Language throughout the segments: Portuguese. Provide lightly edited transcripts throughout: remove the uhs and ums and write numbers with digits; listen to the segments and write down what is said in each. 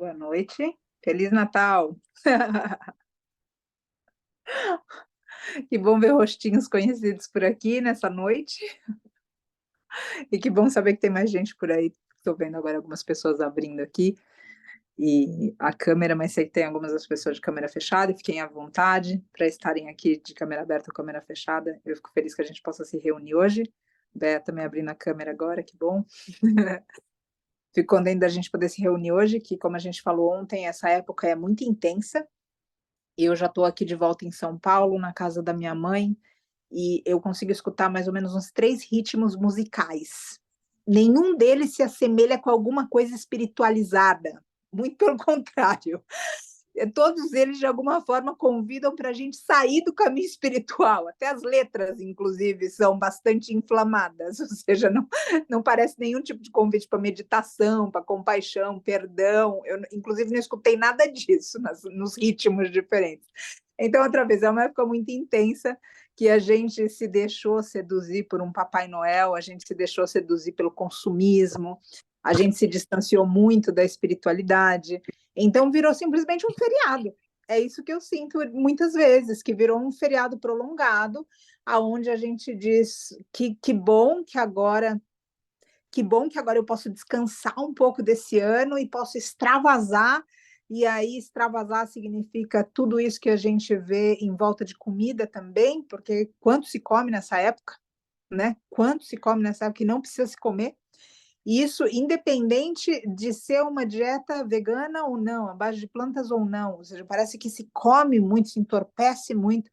Boa noite. Feliz Natal. Que bom ver rostinhos conhecidos por aqui nessa noite. E que bom saber que tem mais gente por aí. Estou vendo agora algumas pessoas abrindo aqui e a câmera, mas sei que tem algumas das pessoas de câmera fechada e fiquem à vontade para estarem aqui de câmera aberta ou câmera fechada. Eu fico feliz que a gente possa se reunir hoje. Bé também abrindo a câmera agora, que bom. Fico contente da gente poder se reunir hoje, que como a gente falou ontem, essa época é muito intensa. Eu já estou aqui de volta em São Paulo, na casa da minha mãe, e eu consigo escutar mais ou menos uns 3 ritmos musicais. Nenhum deles se assemelha com alguma coisa espiritualizada, muito pelo contrário. Todos eles, de alguma forma, convidam para a gente sair do caminho espiritual. Até as letras, inclusive, são bastante inflamadas, ou seja, não parece nenhum tipo de convite para meditação, para compaixão, perdão. Eu, inclusive, não escutei nada disso nos ritmos diferentes. Então, outra vez, é uma época muito intensa que a gente se deixou seduzir por um Papai Noel, a gente se deixou seduzir pelo consumismo, a gente se distanciou muito da espiritualidade, então virou simplesmente um feriado. É isso que eu sinto muitas vezes, que virou um feriado prolongado, aonde a gente diz que bom que agora eu posso descansar um pouco desse ano e posso extravasar, e aí extravasar significa tudo isso que a gente vê em volta de comida também, porque quanto se come nessa época, né? Quanto se come nessa época que não precisa se comer. E isso independente de ser uma dieta vegana ou não, à base de plantas ou não, ou seja, parece que se come muito, se entorpece muito.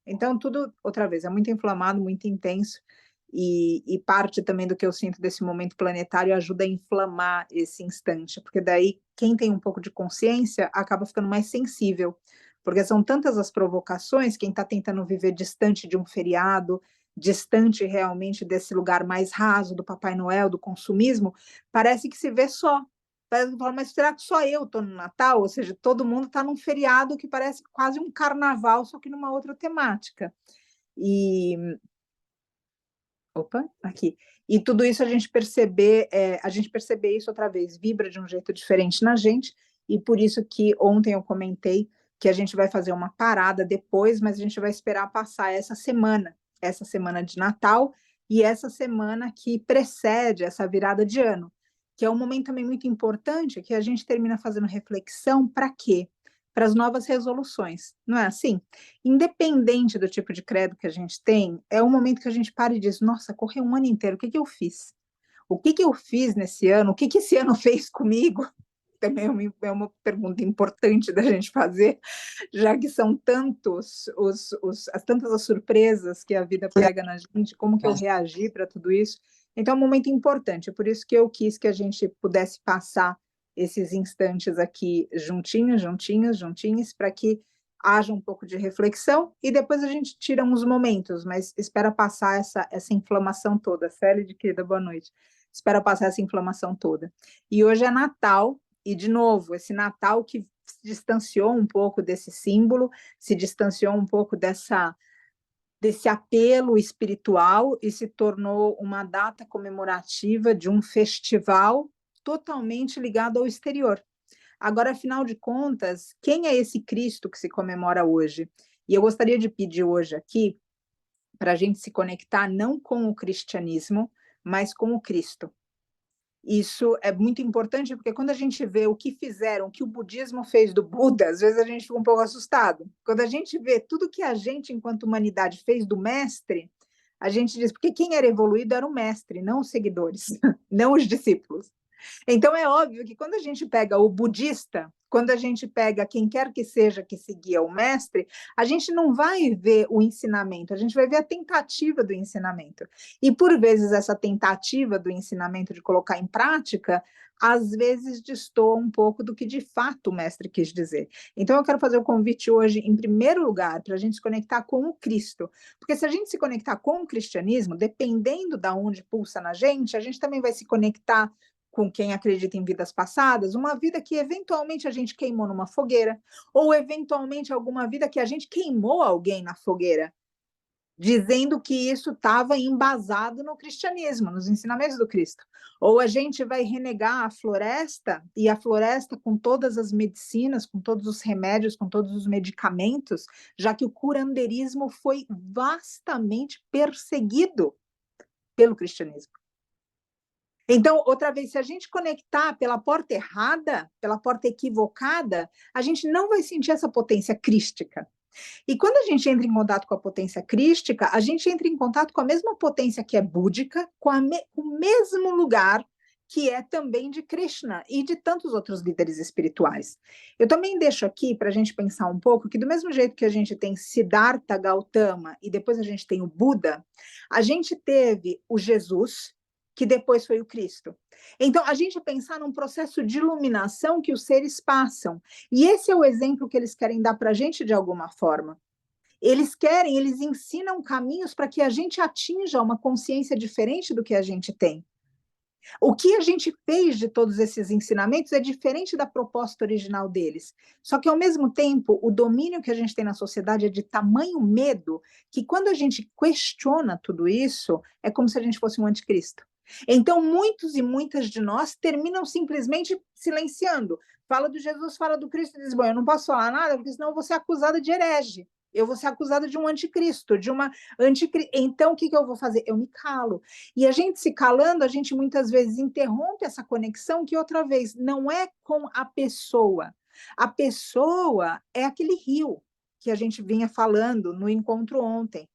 Então, tudo, outra vez, é muito inflamado, muito intenso, e parte também do que eu sinto desse momento planetário ajuda a inflamar esse instante, porque daí quem tem um pouco de consciência acaba ficando mais sensível, porque são tantas as provocações, quem está tentando viver distante de um feriado, distante realmente desse lugar mais raso do Papai Noel, do consumismo, parece que se vê só. Parece que fala, mas será que só eu estou no Natal? Ou seja, todo mundo está num feriado que parece quase um carnaval, só que numa outra temática. E opa, aqui. E tudo isso a gente perceber isso outra vez, vibra de um jeito diferente na gente, e por isso que ontem eu comentei que a gente vai fazer uma parada depois, mas a gente vai esperar passar essa semana de Natal e essa semana que precede essa virada de ano, que é um momento também muito importante, que a gente termina fazendo reflexão para quê? Para as novas resoluções, não é assim? Independente do tipo de credo que a gente tem, é um momento que a gente para e diz: nossa, correu um ano inteiro, o que que eu fiz? O que que eu fiz nesse ano? O que que esse ano fez comigo? Também é uma pergunta importante da gente fazer, já que são tantos tantas as surpresas que a vida pega na gente, como que eu reagi para tudo isso. Então, é um momento importante, é por isso que eu quis que a gente pudesse passar esses instantes aqui juntinhos, juntinhos, juntinhos, para que haja um pouco de reflexão e depois a gente tira uns momentos, mas espera passar essa inflamação toda. Célide, querida, boa noite. Espera passar essa inflamação toda. E hoje é Natal, e, de novo, esse Natal que se distanciou um pouco desse símbolo, se distanciou um pouco desse apelo espiritual e se tornou uma data comemorativa de um festival totalmente ligado ao exterior. Agora, afinal de contas, quem é esse Cristo que se comemora hoje? E eu gostaria de pedir hoje aqui para a gente se conectar não com o cristianismo, mas com o Cristo. Isso é muito importante, porque quando a gente vê o que fizeram, o que o budismo fez do Buda, às vezes a gente fica um pouco assustado. Quando a gente vê tudo que a gente, enquanto humanidade, fez do mestre, a gente diz, porque quem era evoluído era o mestre, não os seguidores, não os discípulos. Então é óbvio que quando a gente pega o budista, quando a gente pega quem quer que seja que seguia o mestre, a gente não vai ver o ensinamento, a gente vai ver a tentativa do ensinamento. E por vezes essa tentativa do ensinamento de colocar em prática, às vezes destoa um pouco do que de fato o mestre quis dizer. Então eu quero fazer o convite hoje, em primeiro lugar, para a gente se conectar com o Cristo. Porque se a gente se conectar com o cristianismo, dependendo de onde pulsa na gente, a gente também vai se conectar com quem acredita em vidas passadas, uma vida que eventualmente a gente queimou numa fogueira, ou eventualmente alguma vida que a gente queimou alguém na fogueira. dizendo que isso estava embasado no cristianismo, nos ensinamentos do Cristo. Ou a gente vai renegar a floresta, e a floresta com todas as medicinas, com todos os remédios, com todos os medicamentos, já que o curanderismo foi vastamente perseguido pelo cristianismo. Então, outra vez, se a gente conectar pela porta errada, pela porta equivocada, a gente não vai sentir essa potência crística. E quando a gente entra em contato com a potência crística, a gente entra em contato com a mesma potência que é búdica, com o mesmo lugar que é também de Krishna e de tantos outros líderes espirituais. Eu também deixo aqui para a gente pensar um pouco que do mesmo jeito que a gente tem Siddhartha Gautama e depois a gente tem o Buda, a gente teve o Jesus, que depois foi o Cristo. Então, a gente pensar num processo de iluminação que os seres passam. E esse é o exemplo que eles querem dar para a gente de alguma forma. Eles ensinam caminhos para que a gente atinja uma consciência diferente do que a gente tem. O que a gente fez de todos esses ensinamentos é diferente da proposta original deles. Só que, ao mesmo tempo, o domínio que a gente tem na sociedade é de tamanho medo que, quando a gente questiona tudo isso, é como se a gente fosse um anticristo. Então, muitos e muitas de nós terminam simplesmente silenciando. Fala do Jesus, fala do Cristo e diz, bom, eu não posso falar nada, porque senão eu vou ser acusada de herege. Eu vou ser acusada de um anticristo, de uma anticristo. Então, o que eu vou fazer? Eu me calo. E a gente se calando, a gente muitas vezes interrompe essa conexão que, outra vez, não é com a pessoa. A pessoa é aquele rio que a gente vinha falando no encontro ontem.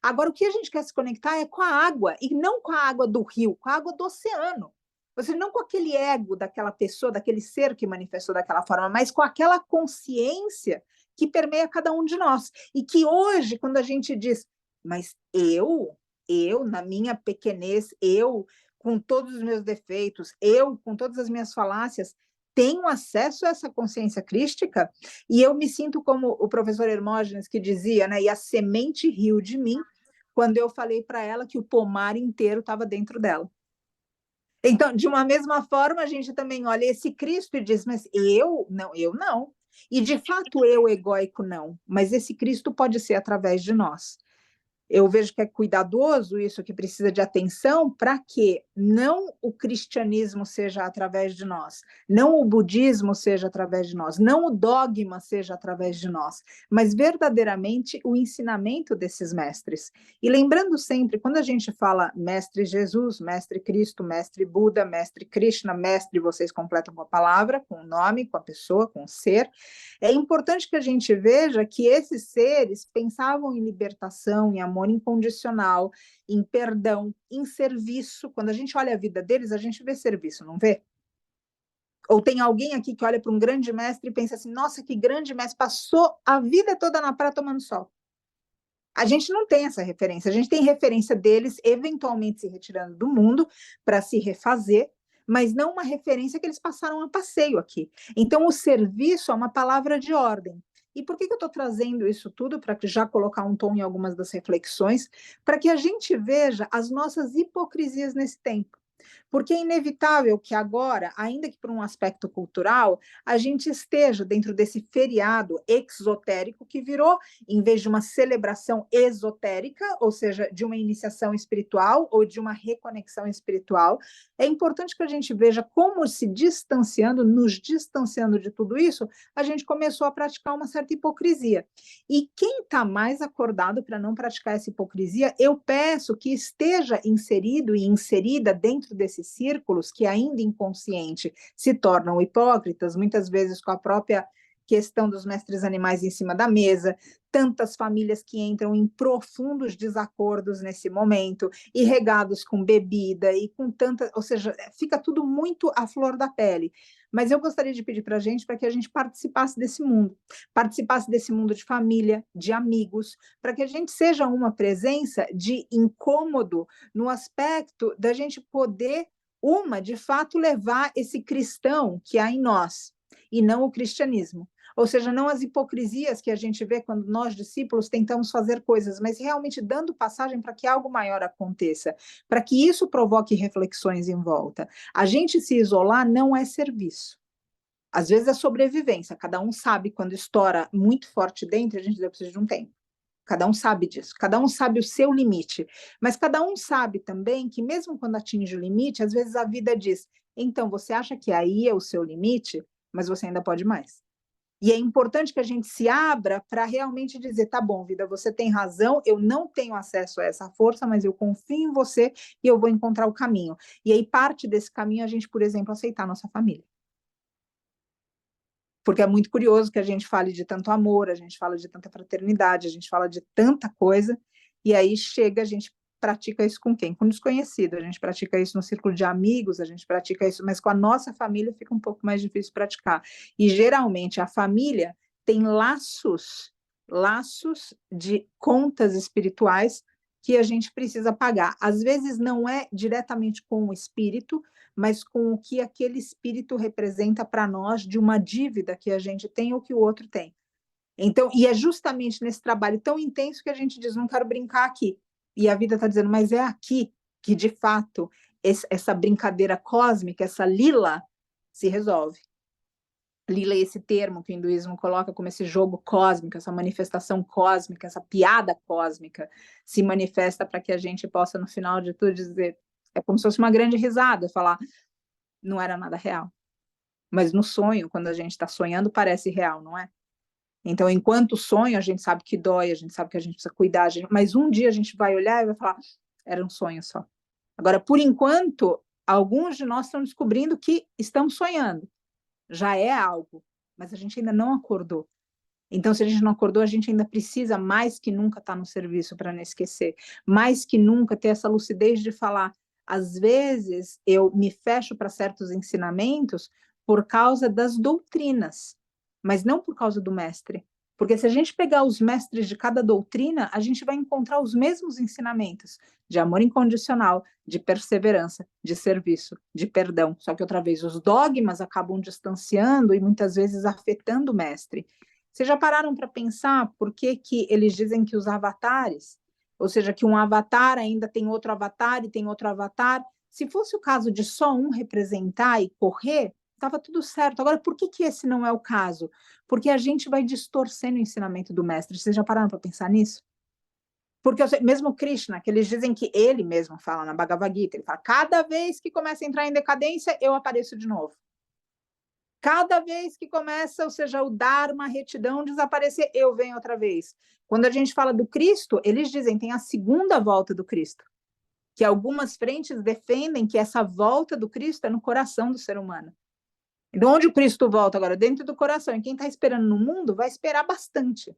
Agora, o que a gente quer se conectar é com a água, e não com a água do rio, com a água do oceano. Ou seja, não com aquele ego daquela pessoa, daquele ser que manifestou daquela forma, mas com aquela consciência que permeia cada um de nós. E que hoje, quando a gente diz, mas na minha pequenez, eu, com todos os meus defeitos, eu, com todas as minhas falácias, tenho acesso a essa consciência crística, e eu me sinto como o professor Hermógenes que dizia, né, e a semente riu de mim, quando eu falei para ela que o pomar inteiro estava dentro dela. Então, de uma mesma forma, a gente também olha esse Cristo e diz, mas eu não. E, de fato, eu egóico não, mas esse Cristo pode ser através de nós. Eu vejo que é cuidadoso isso, que precisa de atenção, para que não o cristianismo seja através de nós, não o budismo seja através de nós, não o dogma seja através de nós, mas verdadeiramente o ensinamento desses mestres. E lembrando sempre, quando a gente fala mestre Jesus, mestre Cristo, mestre Buda, mestre Krishna, mestre, vocês completam com a palavra, com o nome, com a pessoa, com o ser, é importante que a gente veja que esses seres pensavam em libertação, em amor incondicional, em perdão, em serviço. Quando a gente olha a vida deles, a gente vê serviço, não vê? Ou tem alguém aqui que olha para um grande mestre e pensa assim, nossa, que grande mestre, passou a vida toda na praia tomando sol. A gente não tem essa referência, a gente tem referência deles eventualmente se retirando do mundo para se refazer, mas não uma referência que eles passaram a passeio aqui. Então, o serviço é uma palavra de ordem. E por que eu estou trazendo isso tudo? Para já colocar um tom em algumas das reflexões, para que a gente veja as nossas hipocrisias nesse tempo. Porque é inevitável que agora, ainda que por um aspecto cultural, a gente esteja dentro desse feriado exotérico que virou, em vez de uma celebração esotérica, ou seja, de uma iniciação espiritual ou de uma reconexão espiritual, é importante que a gente veja como, se distanciando, nos distanciando de tudo isso, a gente começou a praticar uma certa hipocrisia. E quem está mais acordado para não praticar essa hipocrisia, eu peço que esteja inserido e inserida dentro desses círculos que, ainda inconsciente, se tornam hipócritas, muitas vezes com a própria questão dos mestres animais em cima da mesa, tantas famílias que entram em profundos desacordos nesse momento, e regados com bebida, e com tanta, ou seja, fica tudo muito à flor da pele. Mas eu gostaria de pedir para que a gente participasse desse mundo de família, de amigos, para que a gente seja uma presença de incômodo no aspecto da gente poder, de fato, levar esse cristão que há em nós, e não o cristianismo. Ou seja, não as hipocrisias que a gente vê quando nós, discípulos, tentamos fazer coisas, mas realmente dando passagem para que algo maior aconteça, para que isso provoque reflexões em volta. A gente se isolar não é serviço. Às vezes é sobrevivência, cada um sabe quando estoura muito forte dentro, a gente precisa de um tempo. Cada um sabe disso, cada um sabe o seu limite, mas cada um sabe também que mesmo quando atinge o limite, às vezes a vida diz, então você acha que aí é o seu limite, mas você ainda pode mais. E é importante que a gente se abra para realmente dizer, tá bom, vida, você tem razão, eu não tenho acesso a essa força, mas eu confio em você e eu vou encontrar o caminho. E aí parte desse caminho a gente, por exemplo, aceitar a nossa família. Porque é muito curioso que a gente fale de tanto amor, a gente fala de tanta fraternidade, a gente fala de tanta coisa, e aí chega, a gente pratica isso com quem? Com desconhecido, a gente pratica isso no círculo de amigos, a gente pratica isso, mas com a nossa família fica um pouco mais difícil praticar. E geralmente a família tem laços de contas espirituais que a gente precisa pagar. Às vezes não é diretamente com o espírito, mas com o que aquele espírito representa para nós de uma dívida que a gente tem ou que o outro tem. Então, e é justamente nesse trabalho tão intenso que a gente diz, não quero brincar aqui. E a vida está dizendo, mas é aqui que, de fato, essa brincadeira cósmica, essa lila, se resolve. Lila é esse termo que o hinduísmo coloca como esse jogo cósmico, essa manifestação cósmica, essa piada cósmica, se manifesta para que a gente possa, no final de tudo, dizer, é como se fosse uma grande risada, falar, não era nada real. Mas no sonho, quando a gente está sonhando, parece real, não é? Então, enquanto sonho, a gente sabe que dói, a gente sabe que a gente precisa cuidar, mas um dia a gente vai olhar e vai falar, era um sonho só. Agora, por enquanto, alguns de nós estão descobrindo que estamos sonhando. Já é algo, mas a gente ainda não acordou. Então, se a gente não acordou, a gente ainda precisa mais que nunca estar no serviço para não esquecer, mais que nunca ter essa lucidez de falar, às vezes eu me fecho para certos ensinamentos por causa das doutrinas, mas não por causa do mestre. Porque se a gente pegar os mestres de cada doutrina, a gente vai encontrar os mesmos ensinamentos de amor incondicional, de perseverança, de serviço, de perdão. Só que outra vez os dogmas acabam distanciando e muitas vezes afetando o mestre. Vocês já pararam para pensar por que, que eles dizem que os avatares, ou seja, que um avatar ainda tem outro avatar e tem outro avatar? Se fosse o caso de só um representar e correr, estava tudo certo. Agora, por que, que esse não é o caso? Porque a gente vai distorcendo o ensinamento do mestre. Vocês já pararam para pensar nisso? Porque mesmo Krishna, que eles dizem que ele mesmo fala na Bhagavad Gita, ele fala, cada vez que começa a entrar em decadência, eu apareço de novo. Cada vez que começa, ou seja, o Dharma, a retidão desaparecer, eu venho outra vez. Quando a gente fala do Cristo, eles dizem tem a segunda volta do Cristo, que algumas frentes defendem que essa volta do Cristo é no coração do ser humano. De onde o Cristo volta agora? Dentro do coração. E quem está esperando no mundo vai esperar bastante.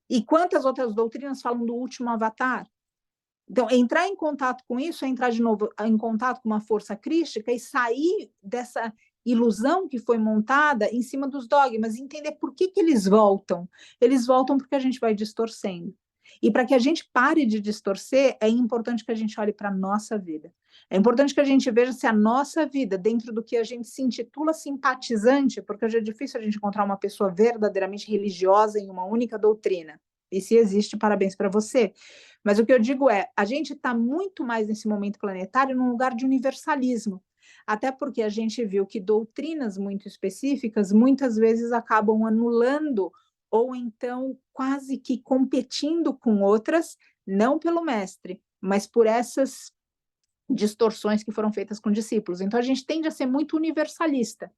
E quantas outras doutrinas falam do último avatar? Então, entrar em contato com isso é entrar de novo em contato com uma força crística e sair dessa ilusão que foi montada em cima dos dogmas, entender por que, que eles voltam. Eles voltam porque a gente vai distorcendo. E para que a gente pare de distorcer, é importante que a gente olhe para a nossa vida. É importante que a gente veja se a nossa vida, dentro do que a gente se intitula simpatizante, porque hoje é difícil a gente encontrar uma pessoa verdadeiramente religiosa em uma única doutrina. E se existe, parabéns para você. Mas o que eu digo é, a gente está muito mais nesse momento planetário num lugar de universalismo. Até porque a gente viu que doutrinas muito específicas muitas vezes acabam anulando ou então quase que competindo com outras, não pelo mestre, mas por essas distorções que foram feitas com discípulos. Então a gente tende a ser muito universalista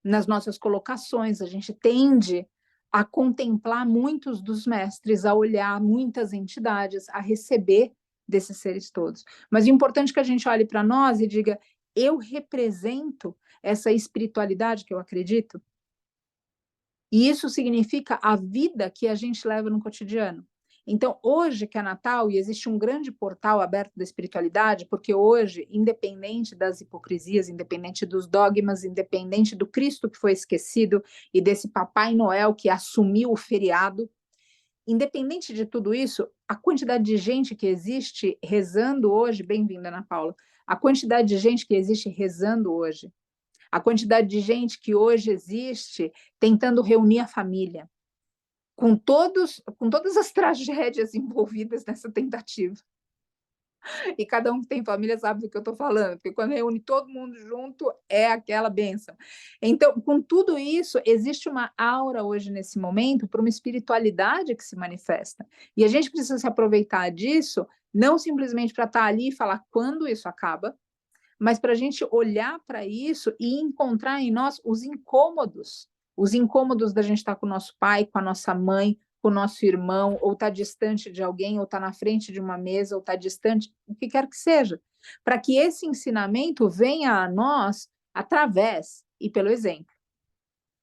nas nossas colocações, a gente tende a contemplar muitos dos mestres, a olhar muitas entidades, a receber desses seres todos. Mas o importante é que a gente olhe para nós e diga, eu represento essa espiritualidade que eu acredito? E isso significa a vida que a gente leva no cotidiano. Então, hoje que é Natal, e existe um grande portal aberto da espiritualidade, porque hoje, independente das hipocrisias, independente dos dogmas, independente do Cristo que foi esquecido e desse Papai Noel que assumiu o feriado, independente de tudo isso, a quantidade de gente que existe rezando hoje, bem-vinda, Ana Paula, a quantidade de gente que existe rezando hoje, a quantidade de gente que hoje existe tentando reunir a família, com todas as tragédias envolvidas nessa tentativa. E cada um que tem família sabe do que eu estou falando, porque quando reúne todo mundo junto, é aquela bênção. Então, com tudo isso, existe uma aura hoje nesse momento para uma espiritualidade que se manifesta. E a gente precisa se aproveitar disso, não simplesmente para estar ali e falar quando isso acaba, mas para a gente olhar para isso e encontrar em nós os incômodos da gente estar com o nosso pai, com a nossa mãe, com o nosso irmão, ou estar distante de alguém, ou estar na frente de uma mesa, ou estar distante, o que quer que seja, para que esse ensinamento venha a nós através e pelo exemplo.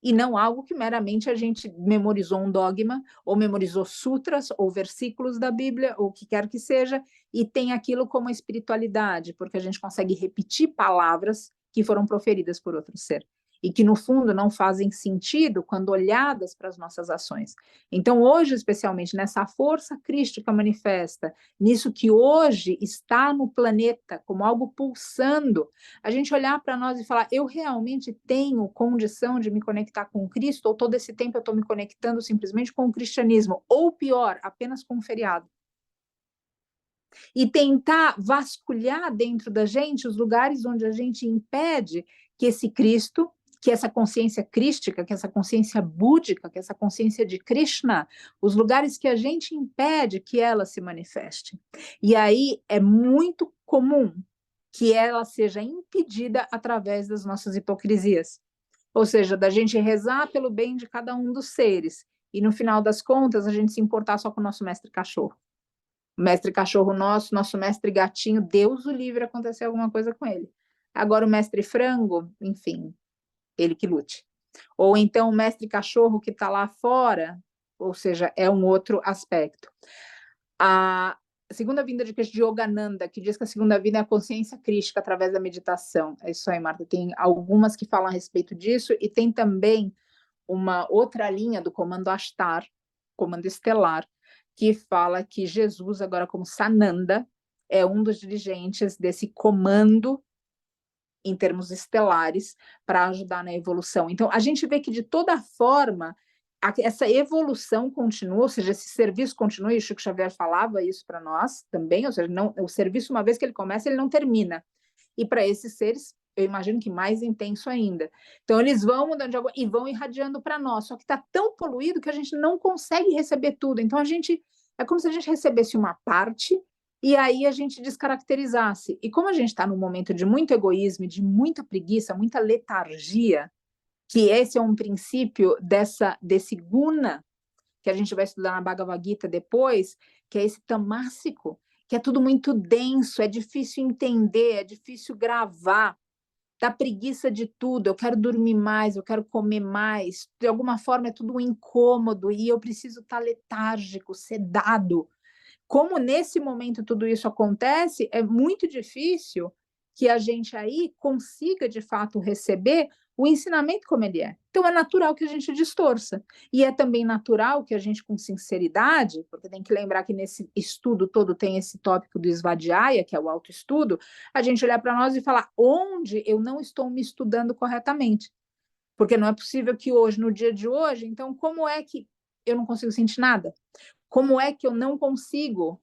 E não algo que meramente a gente memorizou um dogma, ou memorizou sutras, ou versículos da Bíblia, ou o que quer que seja, e tem aquilo como espiritualidade, porque a gente consegue repetir palavras que foram proferidas por outro ser, e que no fundo não fazem sentido quando olhadas para as nossas ações. Então hoje, especialmente nessa força crística manifesta, nisso que hoje está no planeta como algo pulsando, a gente olhar para nós e falar, eu realmente tenho condição de me conectar com Cristo, ou todo esse tempo eu estou me conectando simplesmente com o cristianismo, ou pior, apenas com o feriado. E tentar vasculhar dentro da gente os lugares onde a gente impede que esse Cristo, que essa consciência crística, que essa consciência búdica, que essa consciência de Krishna, os lugares que a gente impede que ela se manifeste. E aí é muito comum que ela seja impedida através das nossas hipocrisias. Ou seja, da gente rezar pelo bem de cada um dos seres, e no final das contas a gente se importar só com o nosso mestre cachorro. O mestre cachorro nosso mestre gatinho, Deus o livre acontecer alguma coisa com ele. Agora o mestre frango, enfim, ele que lute. Ou então o mestre cachorro que está lá fora, ou seja, é um outro aspecto. A segunda vinda de Cristo, de Yogananda, que diz que a segunda vida é a consciência crística através da meditação. É isso aí, Marta. Tem algumas que falam a respeito disso, e tem também uma outra linha do comando Ashtar, comando estelar, que fala que Jesus, agora como Sananda, é um dos dirigentes desse comando em termos estelares para ajudar na evolução. Então, a gente vê que, de toda forma, essa evolução continua, ou seja, esse serviço continua, e o Chico Xavier falava isso para nós também, ou seja, não, o serviço, uma vez que ele começa, ele não termina. E para esses seres, eu imagino que mais intenso ainda. Então, eles vão mudando de água e vão irradiando para nós, só que está tão poluído que a gente não consegue receber tudo. Então, é como se a gente recebesse uma parte e aí a gente descaracterizasse. E como a gente está num momento de muito egoísmo, de muita preguiça, muita letargia, que esse é um princípio desse guna, que a gente vai estudar na Bhagavad Gita depois, que é esse tamássico, que é tudo muito denso, é difícil entender, é difícil gravar, dá preguiça de tudo, eu quero dormir mais, eu quero comer mais, de alguma forma é tudo um incômodo, e eu preciso estar letárgico, sedado. Como nesse momento tudo isso acontece, é muito difícil que a gente aí consiga, de fato, receber o ensinamento como ele é. Então, é natural que a gente distorça. E é também natural que a gente, com sinceridade, porque tem que lembrar que nesse estudo todo tem esse tópico do Svadhyaya, que é o autoestudo, a gente olhar para nós e falar onde eu não estou me estudando corretamente. Porque não é possível que hoje, no dia de hoje, então, como é que eu não consigo sentir nada? Como é que eu não consigo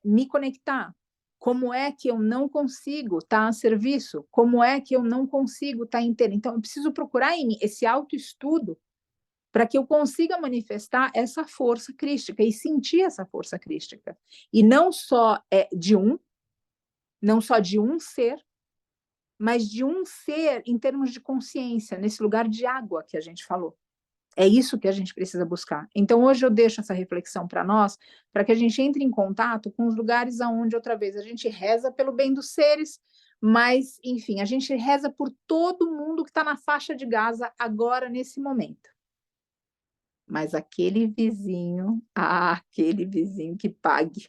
me conectar? Como é que eu não consigo estar a serviço? Como é que eu não consigo estar inteira? Então, eu preciso procurar em mim esse autoestudo para que eu consiga manifestar essa força crística e sentir essa força crística. E não só não só de um ser, mas de um ser em termos de consciência, nesse lugar de água que a gente falou. É isso que a gente precisa buscar. Então, hoje eu deixo essa reflexão para nós, para que a gente entre em contato com os lugares aonde, outra vez, a gente reza pelo bem dos seres, mas, enfim, a gente reza por todo mundo que está na faixa de Gaza agora, nesse momento. Mas aquele vizinho que pague.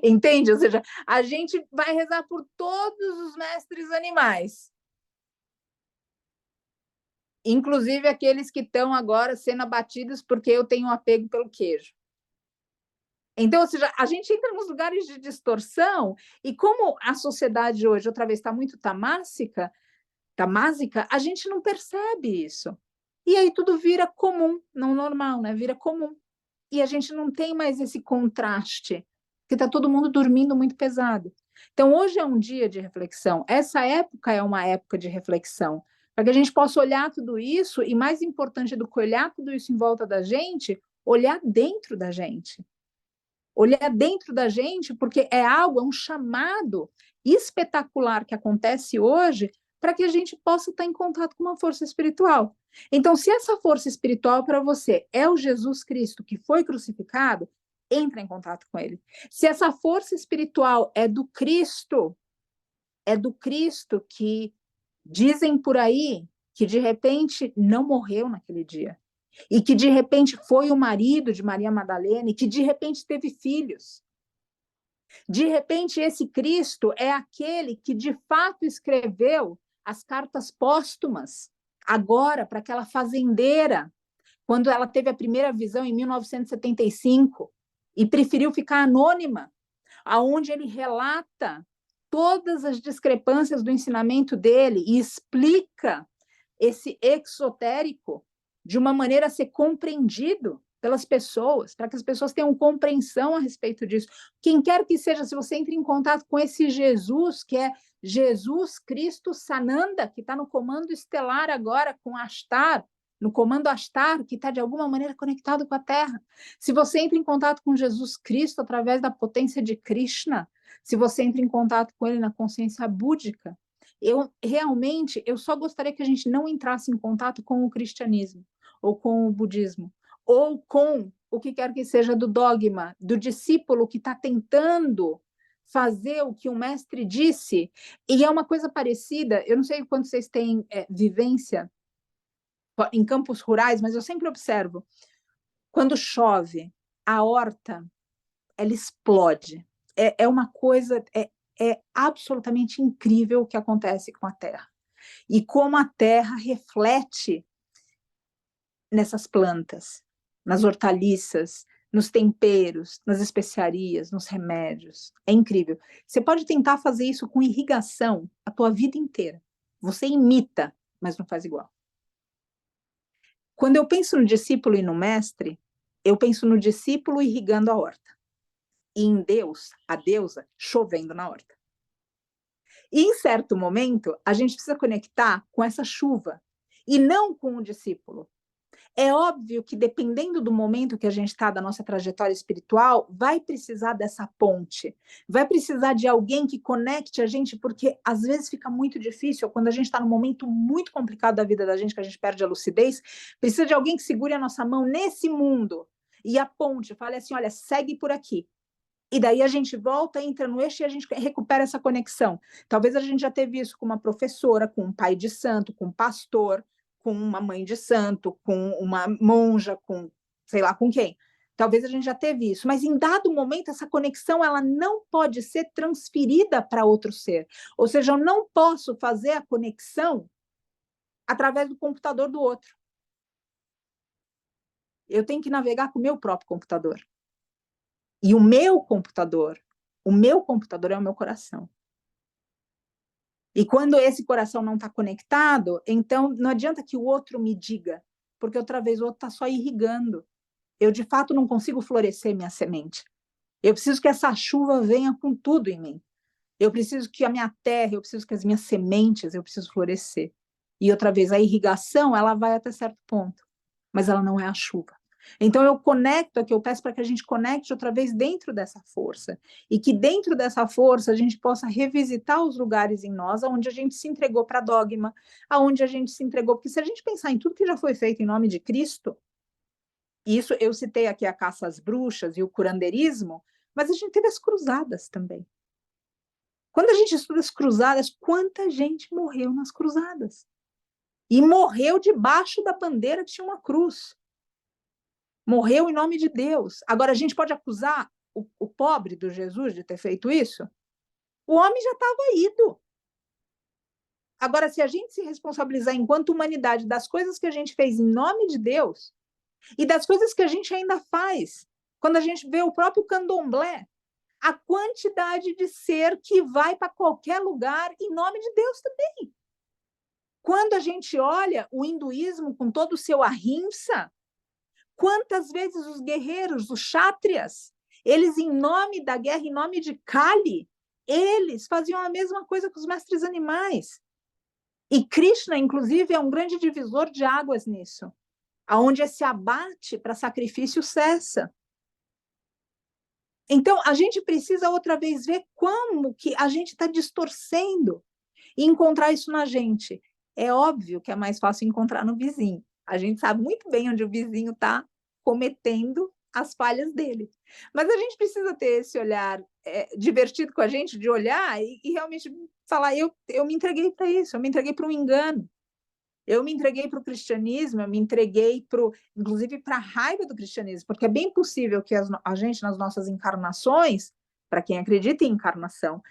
Entende? Ou seja, a gente vai rezar por todos os mestres animais, inclusive aqueles que estão agora sendo abatidos porque eu tenho um apego pelo queijo. Então, ou seja, a gente entra nos lugares de distorção, e como a sociedade hoje, outra vez, está muito tamásica, a gente não percebe isso. E aí tudo vira comum, não normal, né? Vira comum. E a gente não tem mais esse contraste porque está todo mundo dormindo muito pesado. Então, hoje é um dia de reflexão. Essa época é uma época de reflexão, para que a gente possa olhar tudo isso, e mais importante do que olhar tudo isso em volta da gente, olhar dentro da gente. Olhar dentro da gente, porque é algo, é um chamado espetacular que acontece hoje para que a gente possa estar em contato com uma força espiritual. Então, se essa força espiritual para você é o Jesus Cristo que foi crucificado, entra em contato com ele. Se essa força espiritual é do Cristo que dizem por aí que de repente não morreu naquele dia, e que de repente foi o marido de Maria Madalena, e que de repente teve filhos. De repente, esse Cristo é aquele que de fato escreveu as cartas póstumas, agora, para aquela fazendeira, quando ela teve a primeira visão em 1975, e preferiu ficar anônima, aonde ele relata todas as discrepâncias do ensinamento dele e explica esse exotérico de uma maneira a ser compreendido pelas pessoas, para que as pessoas tenham compreensão a respeito disso. Quem quer que seja, se você entra em contato com esse Jesus, que é Jesus Cristo Sananda, que está no comando estelar agora com Ashtar, no comando Ashtar, que está de alguma maneira conectado com a Terra. Se você entra em contato com Jesus Cristo através da potência de Krishna, se você entra em contato com ele na consciência búdica, eu só gostaria que a gente não entrasse em contato com o cristianismo, ou com o budismo, ou com o que quer que seja do dogma, do discípulo que está tentando fazer o que o mestre disse. E é uma coisa parecida, eu não sei quando vocês têm vivência em campos rurais, mas eu sempre observo, quando chove, a horta, ela explode. É uma coisa, é absolutamente incrível o que acontece com a terra. E como a terra reflete nessas plantas, nas hortaliças, nos temperos, nas especiarias, nos remédios. É incrível. Você pode tentar fazer isso com irrigação a tua vida inteira. Você imita, mas não faz igual. Quando eu penso no discípulo e no mestre, eu penso no discípulo irrigando a horta. E em Deus, a deusa, chovendo na horta. E em certo momento, a gente precisa conectar com essa chuva, e não com o discípulo. É óbvio que, dependendo do momento que a gente está da nossa trajetória espiritual, vai precisar dessa ponte, vai precisar de alguém que conecte a gente, porque às vezes fica muito difícil, quando a gente está num momento muito complicado da vida da gente, que a gente perde a lucidez, precisa de alguém que segure a nossa mão nesse mundo, e a ponte, fale assim, olha, segue por aqui. E daí a gente volta, entra no eixo e a gente recupera essa conexão. Talvez a gente já teve isso com uma professora, com um pai de santo, com um pastor, com uma mãe de santo, com uma monja, com sei lá com quem. Talvez a gente já teve isso, mas em dado momento essa conexão ela não pode ser transferida para outro ser. Ou seja, eu não posso fazer a conexão através do computador do outro. Eu tenho que navegar com o meu próprio computador. E o meu computador é o meu coração. E quando esse coração não está conectado, então não adianta que o outro me diga, porque outra vez o outro está só irrigando. Eu, de fato, não consigo florescer minha semente. Eu preciso que essa chuva venha com tudo em mim. Eu preciso que a minha terra, eu preciso que as minhas sementes, eu preciso florescer. E outra vez, a irrigação, ela vai até certo ponto, mas ela não é a chuva. Então eu conecto aqui, eu peço para que a gente conecte outra vez dentro dessa força, e que dentro dessa força a gente possa revisitar os lugares em nós onde a gente se entregou para dogma, aonde a gente se entregou, porque se a gente pensar em tudo que já foi feito em nome de Cristo, isso eu citei aqui a caça às bruxas e o curandeirismo, mas a gente teve as cruzadas também. Quando a gente estuda as cruzadas, quanta gente morreu nas cruzadas? E morreu debaixo da bandeira que tinha uma cruz. Morreu em nome de Deus. Agora, a gente pode acusar o pobre do Jesus de ter feito isso? O homem já estava ido. Agora, se a gente se responsabilizar enquanto humanidade das coisas que a gente fez em nome de Deus e das coisas que a gente ainda faz, quando a gente vê o próprio candomblé, a quantidade de ser que vai para qualquer lugar em nome de Deus também. Quando a gente olha o hinduísmo com todo o seu ahimsa, quantas vezes os guerreiros, os kshatriyas, Eles, em nome da guerra, em nome de Kali, eles faziam a mesma coisa com os mestres animais. E Krishna, inclusive, é um grande divisor de águas nisso, aonde esse abate para sacrifício cessa. Então, a gente precisa outra vez ver como que a gente está distorcendo e encontrar isso na gente. É óbvio que é mais fácil encontrar no vizinho. A gente sabe muito bem onde o vizinho está cometendo as falhas dele. Mas a gente precisa ter esse olhar divertido com a gente, de olhar e realmente falar, eu me entreguei para isso, eu me entreguei para um engano. Eu me entreguei para o cristianismo, eu me entreguei, inclusive, para a raiva do cristianismo, porque é bem possível que a gente, nas nossas encarnações, para quem acredita em encarnação,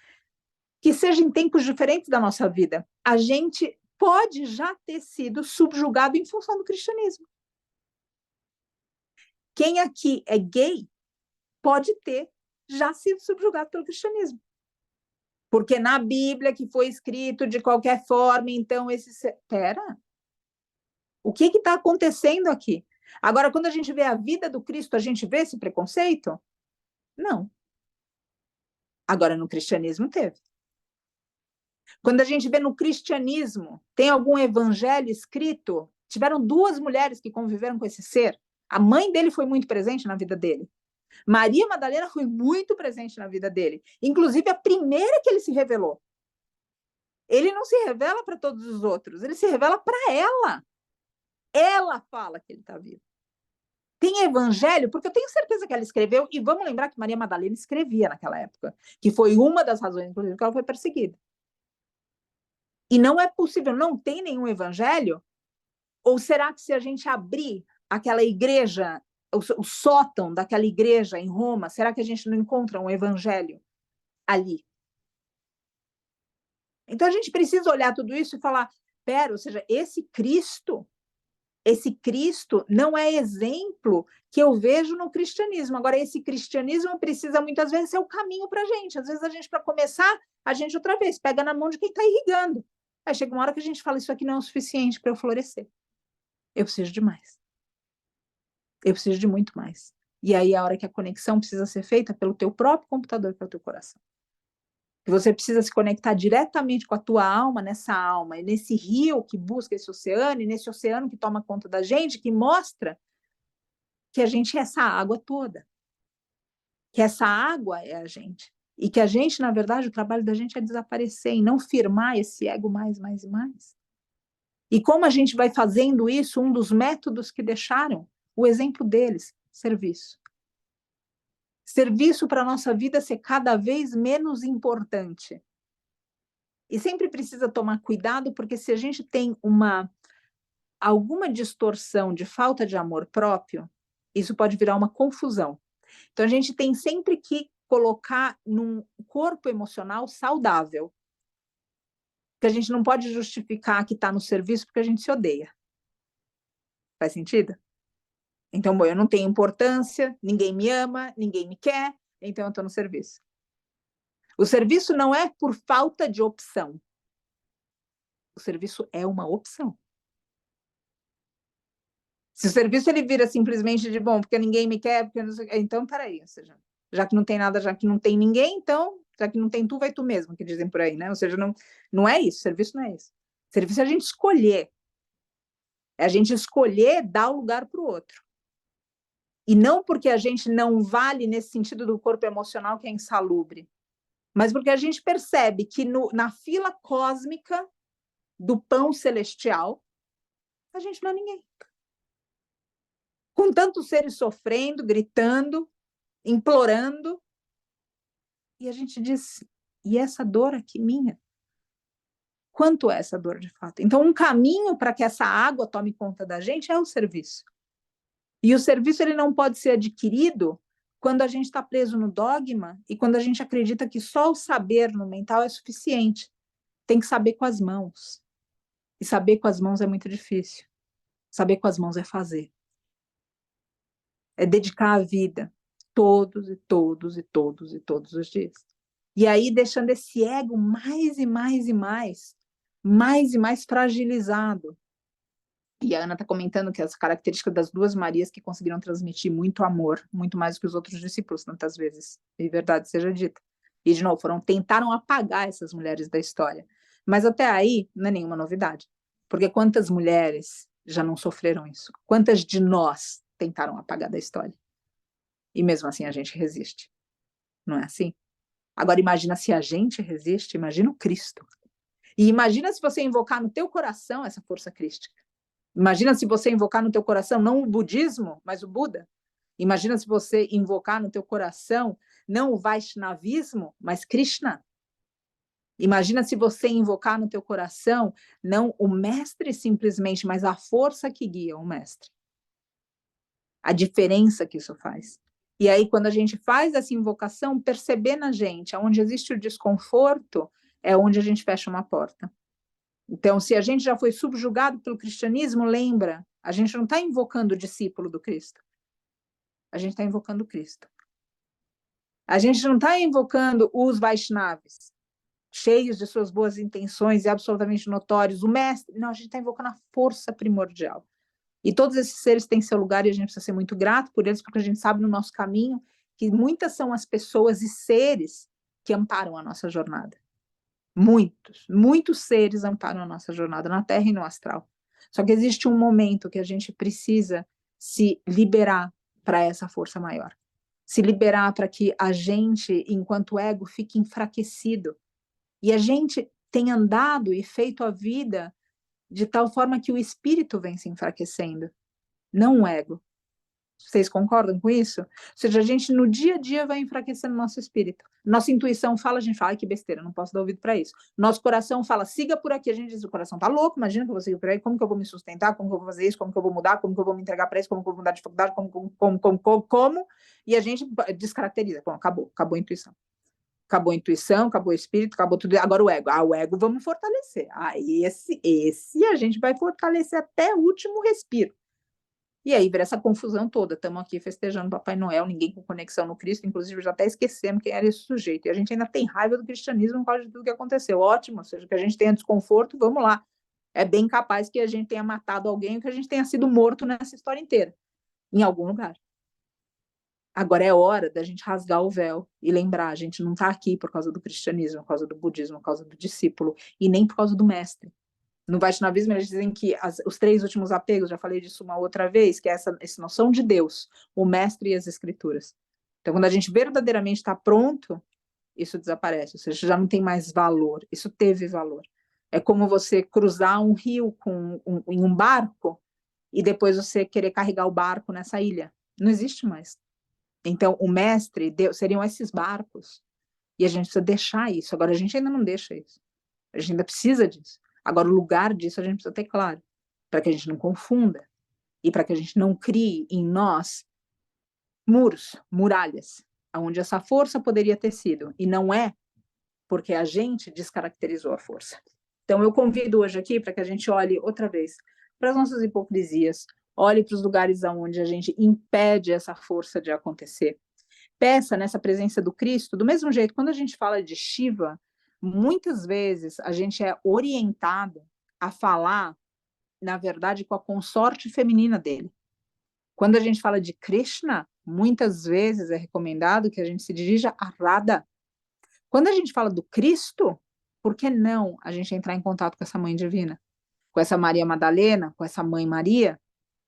que seja em tempos diferentes da nossa vida, a gente pode já ter sido subjugado em função do cristianismo. Quem aqui é gay pode ter já sido subjugado pelo cristianismo. Porque na Bíblia, que foi escrito de qualquer forma, então Pera, o que está acontecendo aqui? Agora, quando a gente vê a vida do Cristo, a gente vê esse preconceito? Não. Agora, no cristianismo teve. Quando a gente vê no cristianismo, tem algum evangelho escrito? Tiveram 2 mulheres que conviveram com esse ser. A mãe dele foi muito presente na vida dele. Maria Madalena foi muito presente na vida dele. Inclusive, a primeira que ele se revelou. Ele não se revela para todos os outros, ele se revela para ela. Ela fala que ele está vivo. Tem evangelho, porque eu tenho certeza que ela escreveu, e vamos lembrar que Maria Madalena escrevia naquela época, que foi uma das razões, inclusive, que ela foi perseguida. E não é possível, não tem nenhum evangelho? Ou será que se a gente abrir aquela igreja, o sótão daquela igreja em Roma, será que a gente não encontra um evangelho ali? Então a gente precisa olhar tudo isso e falar, ou seja, esse Cristo não é exemplo que eu vejo no cristianismo. Agora, esse cristianismo precisa muitas vezes ser o caminho para a gente. Às vezes a gente, para começar, a gente outra vez pega na mão de quem está irrigando. Aí chega uma hora que a gente fala, isso aqui não é o suficiente para eu florescer. Eu preciso de mais. Eu preciso de muito mais. E aí a hora que a conexão precisa ser feita pelo teu próprio computador, pelo teu coração. Que você precisa se conectar diretamente com a tua alma, nessa alma, e nesse rio que busca esse oceano, e nesse oceano que toma conta da gente, que mostra que a gente é essa água toda. Que essa água é a gente. E que a gente, na verdade, o trabalho da gente é desaparecer e não firmar esse ego mais e mais. E como a gente vai fazendo isso, um dos métodos que deixaram, o exemplo deles, serviço. Serviço para a nossa vida ser cada vez menos importante. E sempre precisa tomar cuidado, porque se a gente tem alguma distorção de falta de amor próprio, isso pode virar uma confusão. Então, a gente tem sempre que colocar num corpo emocional saudável. Porque a gente não pode justificar que está no serviço porque a gente se odeia. Faz sentido? Então, bom, eu não tenho importância, ninguém me ama, ninguém me quer, então eu estou no serviço. O serviço não é por falta de opção. O serviço é uma opção. Se o serviço ele vira simplesmente de, bom, porque ninguém me quer, porque não sei, então, peraí, ou seja, já que não tem nada, já que não tem ninguém, então, já que não tem tu, vai tu mesmo, que dizem por aí, né? Ou seja, não é isso, serviço não é isso. Serviço é a gente escolher. É a gente escolher dar o lugar para o outro. E não porque a gente não vale nesse sentido do corpo emocional que é insalubre, mas porque a gente percebe que na fila cósmica do pão celestial, a gente não é ninguém. Com tantos seres sofrendo, gritando, implorando, e a gente diz, e essa dor aqui minha? Quanto é essa dor de fato? Então, um caminho para que essa água tome conta da gente é o serviço. E o serviço ele não pode ser adquirido quando a gente está preso no dogma e quando a gente acredita que só o saber no mental é suficiente. Tem que saber com as mãos. E saber com as mãos é muito difícil. Saber com as mãos é fazer. É dedicar a vida todos e todos e todos e todos os dias. E aí deixando esse ego mais e mais fragilizado. E a Ana está comentando que as características das duas Marias que conseguiram transmitir muito amor, muito mais do que os outros discípulos, tantas vezes, e verdade seja dita. E, de novo, tentaram apagar essas mulheres da história. Mas até aí, não é nenhuma novidade. Porque quantas mulheres já não sofreram isso? Quantas de nós tentaram apagar da história? E mesmo assim a gente resiste. Não é assim? Agora imagina se a gente resiste, imagina o Cristo. E imagina se você invocar no teu coração essa força crística. Imagina se você invocar no teu coração não o budismo, mas o Buda. Imagina se você invocar no teu coração não o Vaishnavismo, mas Krishna. Imagina se você invocar no teu coração não o mestre simplesmente, mas a força que guia o mestre. A diferença que isso faz. E aí, quando a gente faz essa invocação, perceber na gente, onde existe o desconforto, é onde a gente fecha uma porta. Então, se a gente já foi subjugado pelo cristianismo, lembra, a gente não está invocando o discípulo do Cristo. A gente está invocando o Cristo. A gente não está invocando os Vaishnavas, cheios de suas boas intenções e absolutamente notórios, o mestre. Não, a gente está invocando a força primordial. E todos esses seres têm seu lugar e a gente precisa ser muito grato por eles, porque a gente sabe no nosso caminho que muitas são as pessoas e seres que amparam a nossa jornada. Muitos seres amparam a nossa jornada na Terra e no astral. Só que existe um momento que a gente precisa se liberar para essa força maior. Se liberar para que a gente, enquanto ego, fique enfraquecido. E a gente tem andado e feito a vida de tal forma que o espírito vem se enfraquecendo, não o ego. Vocês concordam com isso? Ou seja, a gente no dia a dia vai enfraquecendo nosso espírito. Nossa intuição fala, a gente fala, ai que besteira, não posso dar ouvido para isso. Nosso coração fala, siga por aqui, a gente diz, o coração tá louco, imagina que eu vou seguir por aí, como que eu vou me sustentar, como que eu vou fazer isso, como que eu vou mudar, como que eu vou me entregar para isso, como que eu vou mudar de faculdade, como, e a gente descaracteriza, bom, acabou a intuição. Acabou a intuição, acabou o espírito, acabou tudo. Agora o ego. O ego vamos fortalecer. Esse a gente vai fortalecer até o último respiro. E aí vira essa confusão toda. Estamos aqui festejando Papai Noel, ninguém com conexão no Cristo, inclusive já até esquecemos quem era esse sujeito. E a gente ainda tem raiva do cristianismo por causa de tudo que aconteceu. Ótimo, ou seja, que a gente tenha desconforto, vamos lá. É bem capaz que a gente tenha matado alguém ou que a gente tenha sido morto nessa história inteira, em algum lugar. Agora é hora da gente rasgar o véu e lembrar, a gente não está aqui por causa do cristianismo, por causa do budismo, por causa do discípulo, e nem por causa do mestre. No Vaishnavismo, eles dizem que os 3 últimos apegos, já falei disso uma outra vez, que é essa noção de Deus, o mestre e as escrituras. Então, quando a gente verdadeiramente está pronto, isso desaparece, ou seja, já não tem mais valor, isso teve valor. É como você cruzar um rio em um barco e depois você querer carregar o barco nessa ilha. Não existe mais. Então, o mestre, Deus, seriam esses barcos. E a gente precisa deixar isso. Agora, a gente ainda não deixa isso. A gente ainda precisa disso. Agora, o lugar disso a gente precisa ter claro. Para que a gente não confunda. E para que a gente não crie em nós muros, muralhas, onde essa força poderia ter sido. E não é porque a gente descaracterizou a força. Então, eu convido hoje aqui para que a gente olhe outra vez para as nossas hipocrisias, olhe para os lugares onde a gente impede essa força de acontecer. Peça nessa presença do Cristo, do mesmo jeito, quando a gente fala de Shiva, muitas vezes a gente é orientado a falar, na verdade, com a consorte feminina dele. Quando a gente fala de Krishna, muitas vezes é recomendado que a gente se dirija a Radha. Quando a gente fala do Cristo, por que não a gente entrar em contato com essa mãe divina? Com essa Maria Madalena, com essa mãe Maria?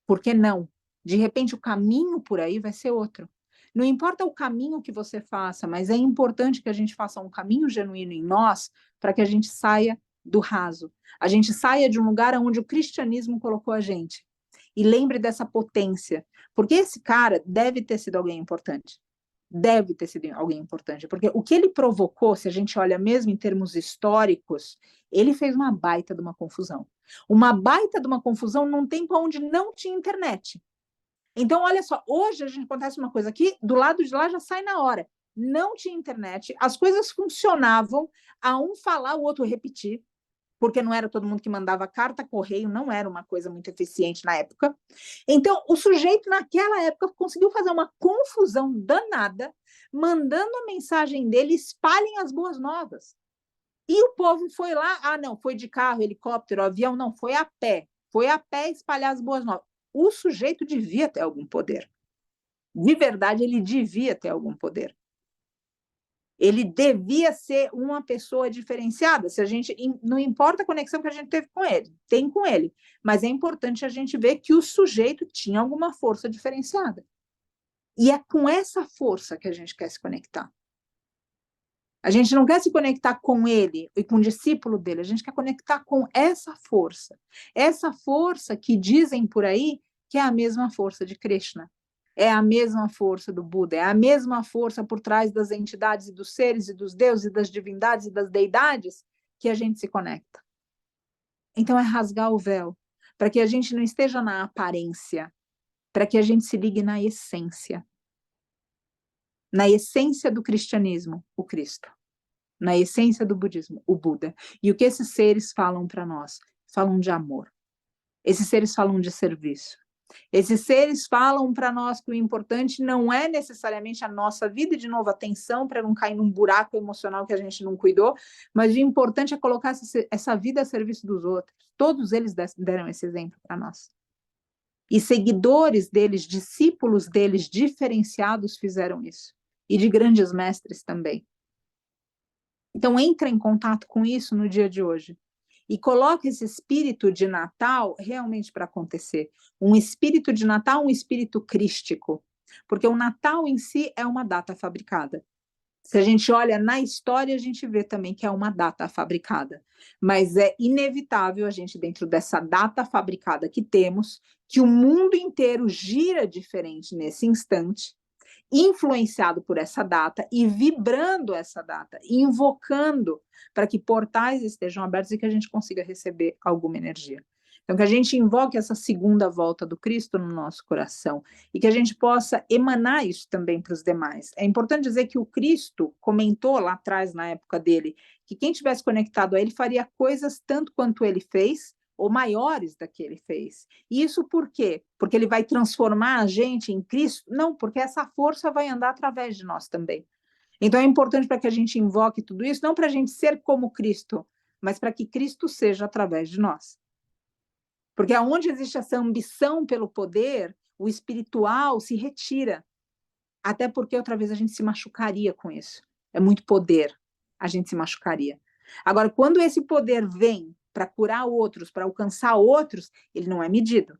Por que não? De repente o caminho por aí vai ser outro. Não importa o caminho que você faça, mas é importante que a gente faça um caminho genuíno em nós para que a gente saia do raso. A gente saia de um lugar onde o cristianismo colocou a gente. E lembre dessa potência, porque esse cara deve ter sido alguém importante. Deve ter sido alguém importante, porque o que ele provocou, se a gente olha mesmo em termos históricos, ele fez uma baita de uma confusão. Uma baita de uma confusão num tempo onde não tinha internet. Então, olha só, hoje a gente acontece uma coisa aqui, do lado de lá já sai na hora. Não tinha internet, as coisas funcionavam, a um falar, o outro repetir, porque não era todo mundo que mandava carta, correio, não era uma coisa muito eficiente na época. Então, o sujeito, naquela época, conseguiu fazer uma confusão danada, mandando a mensagem dele, espalhem as boas novas. E o povo foi lá, não, foi de carro, helicóptero, avião, não, foi a pé. foi a pé espalhar as boas novas. O sujeito devia ter algum poder. De verdade, ele devia ter algum poder. Ele devia ser uma pessoa diferenciada. Se a gente, não importa a conexão que a gente teve com ele, tem com ele, mas é importante a gente ver que o sujeito tinha alguma força diferenciada. E é com essa força que a gente quer se conectar. A gente não quer se conectar com ele e com o discípulo dele, a gente quer conectar com essa força que dizem por aí que é a mesma força de Krishna, é a mesma força do Buda, é a mesma força por trás das entidades e dos seres e dos deuses e das divindades e das deidades que a gente se conecta. Então é rasgar o véu, para que a gente não esteja na aparência, para que a gente se ligue na essência do cristianismo, o Cristo. Na essência do budismo, o Buda. E o que esses seres falam para nós? Falam de amor. Esses seres falam de serviço. Esses seres falam para nós que o importante não é necessariamente a nossa vida, e de novo, atenção para não cair num buraco emocional que a gente não cuidou, mas o importante é colocar essa vida a serviço dos outros. Todos eles deram esse exemplo para nós. E seguidores deles, discípulos deles, diferenciados, fizeram isso. E de grandes mestres também. Então, entra em contato com isso no dia de hoje. E coloca esse espírito de Natal realmente para acontecer. Um espírito de Natal, um espírito crístico. Porque o Natal em si é uma data fabricada. Se a gente olha na história, a gente vê também que é uma data fabricada. Mas é inevitável a gente, dentro dessa data fabricada que temos, que o mundo inteiro gira diferente nesse instante, influenciado por essa data e vibrando essa data, invocando para que portais estejam abertos e que a gente consiga receber alguma energia. Então, que a gente invoque essa segunda volta do Cristo no nosso coração e que a gente possa emanar isso também para os demais. É importante dizer que o Cristo comentou lá atrás, na época dele, que quem tivesse conectado a ele faria coisas tanto quanto ele fez, ou maiores da que ele fez. E isso por quê? Porque ele vai transformar a gente em Cristo? Não, porque essa força vai andar através de nós também. Então é importante para que a gente invoque tudo isso, não para a gente ser como Cristo, mas para que Cristo seja através de nós. Porque aonde existe essa ambição pelo poder, o espiritual se retira. Até porque outra vez a gente se machucaria com isso. É muito poder, a gente se machucaria. Agora, quando esse poder vem para curar outros, para alcançar outros, ele não é medido.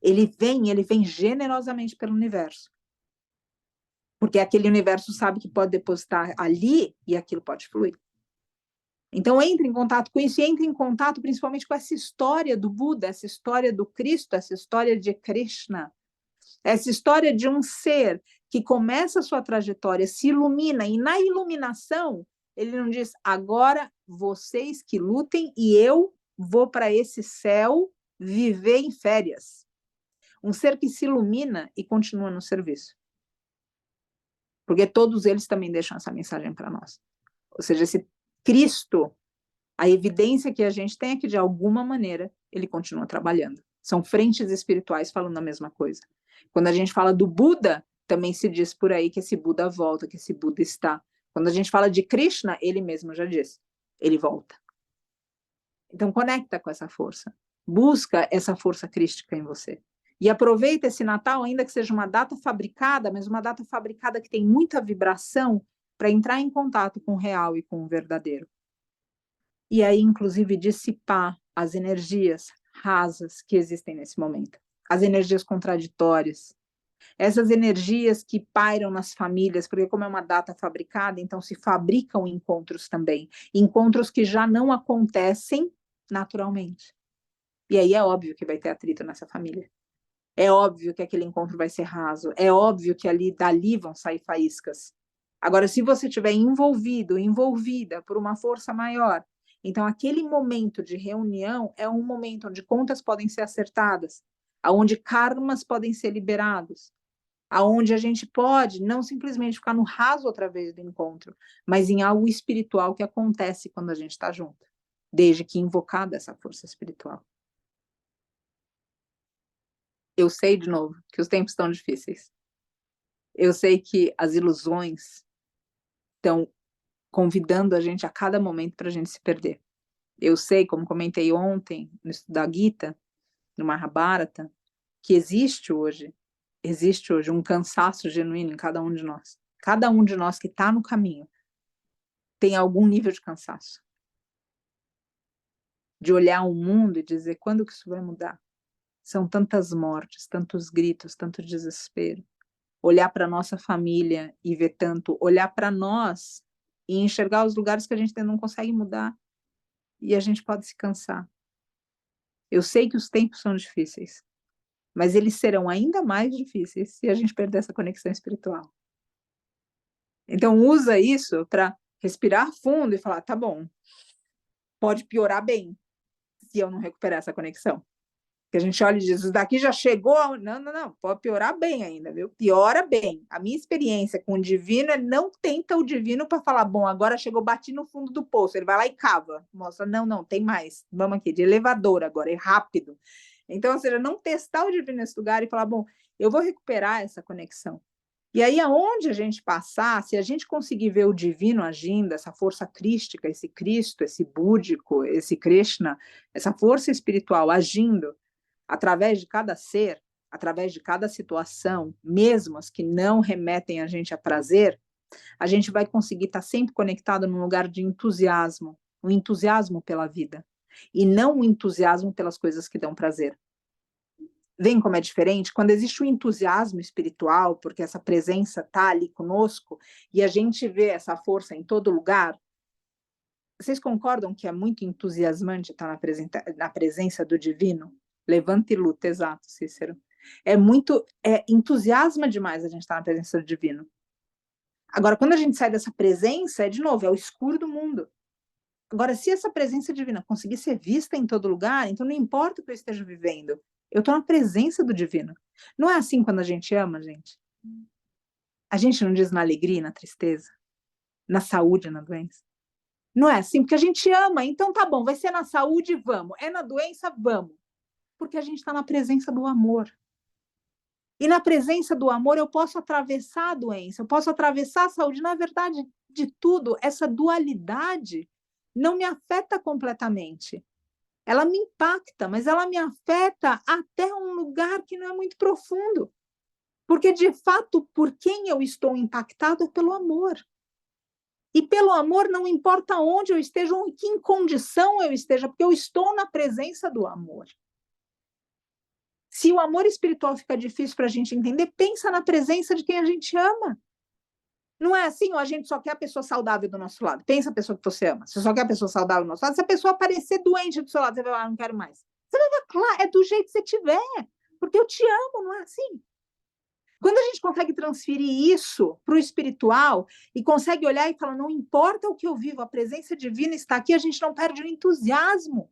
Ele vem generosamente pelo universo. Porque aquele universo sabe que pode depositar ali e aquilo pode fluir. Então, entre em contato com isso e entre em contato principalmente com essa história do Buda, essa história do Cristo, essa história de Krishna, essa história de um ser que começa a sua trajetória, se ilumina, e na iluminação, ele não diz, agora vocês que lutem e eu vou para esse céu viver em férias. Um ser que se ilumina e continua no serviço. Porque todos eles também deixam essa mensagem para nós. Ou seja, esse Cristo, a evidência que a gente tem é que, de alguma maneira, ele continua trabalhando. São frentes espirituais falando a mesma coisa. Quando a gente fala do Buda, também se diz por aí que esse Buda volta, que esse Buda está. Quando a gente fala de Krishna, ele mesmo já diz, ele volta. Então, conecta com essa força. Busca essa força crística em você. E aproveita esse Natal, ainda que seja uma data fabricada, mas uma data fabricada que tem muita vibração, para entrar em contato com o real e com o verdadeiro. E aí, inclusive, dissipar as energias rasas que existem nesse momento. As energias contraditórias. Essas energias que pairam nas famílias, porque como é uma data fabricada, então se fabricam encontros também. Encontros que já não acontecem naturalmente. E aí é óbvio que vai ter atrito nessa família. É óbvio que aquele encontro vai ser raso. É óbvio que dali vão sair faíscas. Agora, se você estiver envolvido, envolvida por uma força maior, então aquele momento de reunião é um momento onde contas podem ser acertadas, onde karmas podem ser liberados, aonde a gente pode não simplesmente ficar no raso através do encontro, mas em algo espiritual que acontece quando a gente está junto, desde que invocada essa força espiritual. Eu sei, de novo, que os tempos estão difíceis. Eu sei que as ilusões estão convidando a gente a cada momento para a gente se perder. Eu sei, como comentei ontem no estudo da Gita, no Mahabharata, que existe hoje um cansaço genuíno em cada um de nós. Cada um de nós que está no caminho tem algum nível de cansaço. De olhar o mundo e dizer, quando que isso vai mudar? São tantas mortes, tantos gritos, tanto desespero. Olhar para a nossa família e ver tanto, olhar para nós e enxergar os lugares que a gente não consegue mudar e a gente pode se cansar. Eu sei que os tempos são difíceis, mas eles serão ainda mais difíceis se a gente perder essa conexão espiritual. Então usa isso para respirar fundo e falar, tá bom, pode piorar bem se eu não recuperar essa conexão. Que a gente olha e diz, isso daqui já chegou, não, pode piorar bem ainda, viu? Piora bem. A minha experiência com o divino é não tenta o divino para falar, bom, agora chegou, bati no fundo do poço, ele vai lá e cava, mostra, não, tem mais, vamos aqui, de elevador agora, é rápido. Então, ou seja, não testar o divino nesse lugar e falar, bom, eu vou recuperar essa conexão. E aí, aonde a gente passar, se a gente conseguir ver o divino agindo, essa força crística, esse Cristo, esse búdico, esse Krishna, essa força espiritual agindo, através de cada ser, através de cada situação, mesmo as que não remetem a gente a prazer, a gente vai conseguir estar sempre conectado num lugar de entusiasmo, um entusiasmo pela vida, e não um entusiasmo pelas coisas que dão prazer. Vem como é diferente? Quando existe um entusiasmo espiritual, porque essa presença está ali conosco, e a gente vê essa força em todo lugar, vocês concordam que é muito entusiasmante estar na presença do divino? Levanta e luta, exato, Cícero. Entusiasma demais a gente estar na presença do divino. Agora, quando a gente sai dessa presença, de novo, é o escuro do mundo. Agora, se essa presença divina conseguir ser vista em todo lugar, então não importa o que eu esteja vivendo, eu estou na presença do divino. Não é assim quando a gente ama, gente? A gente não diz na alegria e na tristeza, na saúde e na doença. Não é assim, porque a gente ama, então tá bom, vai ser na saúde, vamos. É na doença, vamos. Porque a gente está na presença do amor. E na presença do amor eu posso atravessar a doença, eu posso atravessar a saúde. Na verdade, de tudo, essa dualidade não me afeta completamente. Ela me impacta, mas ela me afeta até um lugar que não é muito profundo. Porque, de fato, por quem eu estou impactado é pelo amor. E pelo amor não importa onde eu esteja, em que condição eu esteja, porque eu estou na presença do amor. Se o amor espiritual fica difícil para a gente entender, pensa na presença de quem a gente ama. Não é assim, ou a gente só quer a pessoa saudável do nosso lado. Pensa a pessoa que você ama. Você só quer a pessoa saudável do nosso lado. Se a pessoa aparecer doente do seu lado, você vai falar, não quero mais. Você vai falar, claro, é do jeito que você tiver. Porque eu te amo, não é assim? Quando a gente consegue transferir isso para o espiritual e consegue olhar e falar, não importa o que eu vivo, a presença divina está aqui, a gente não perde o entusiasmo.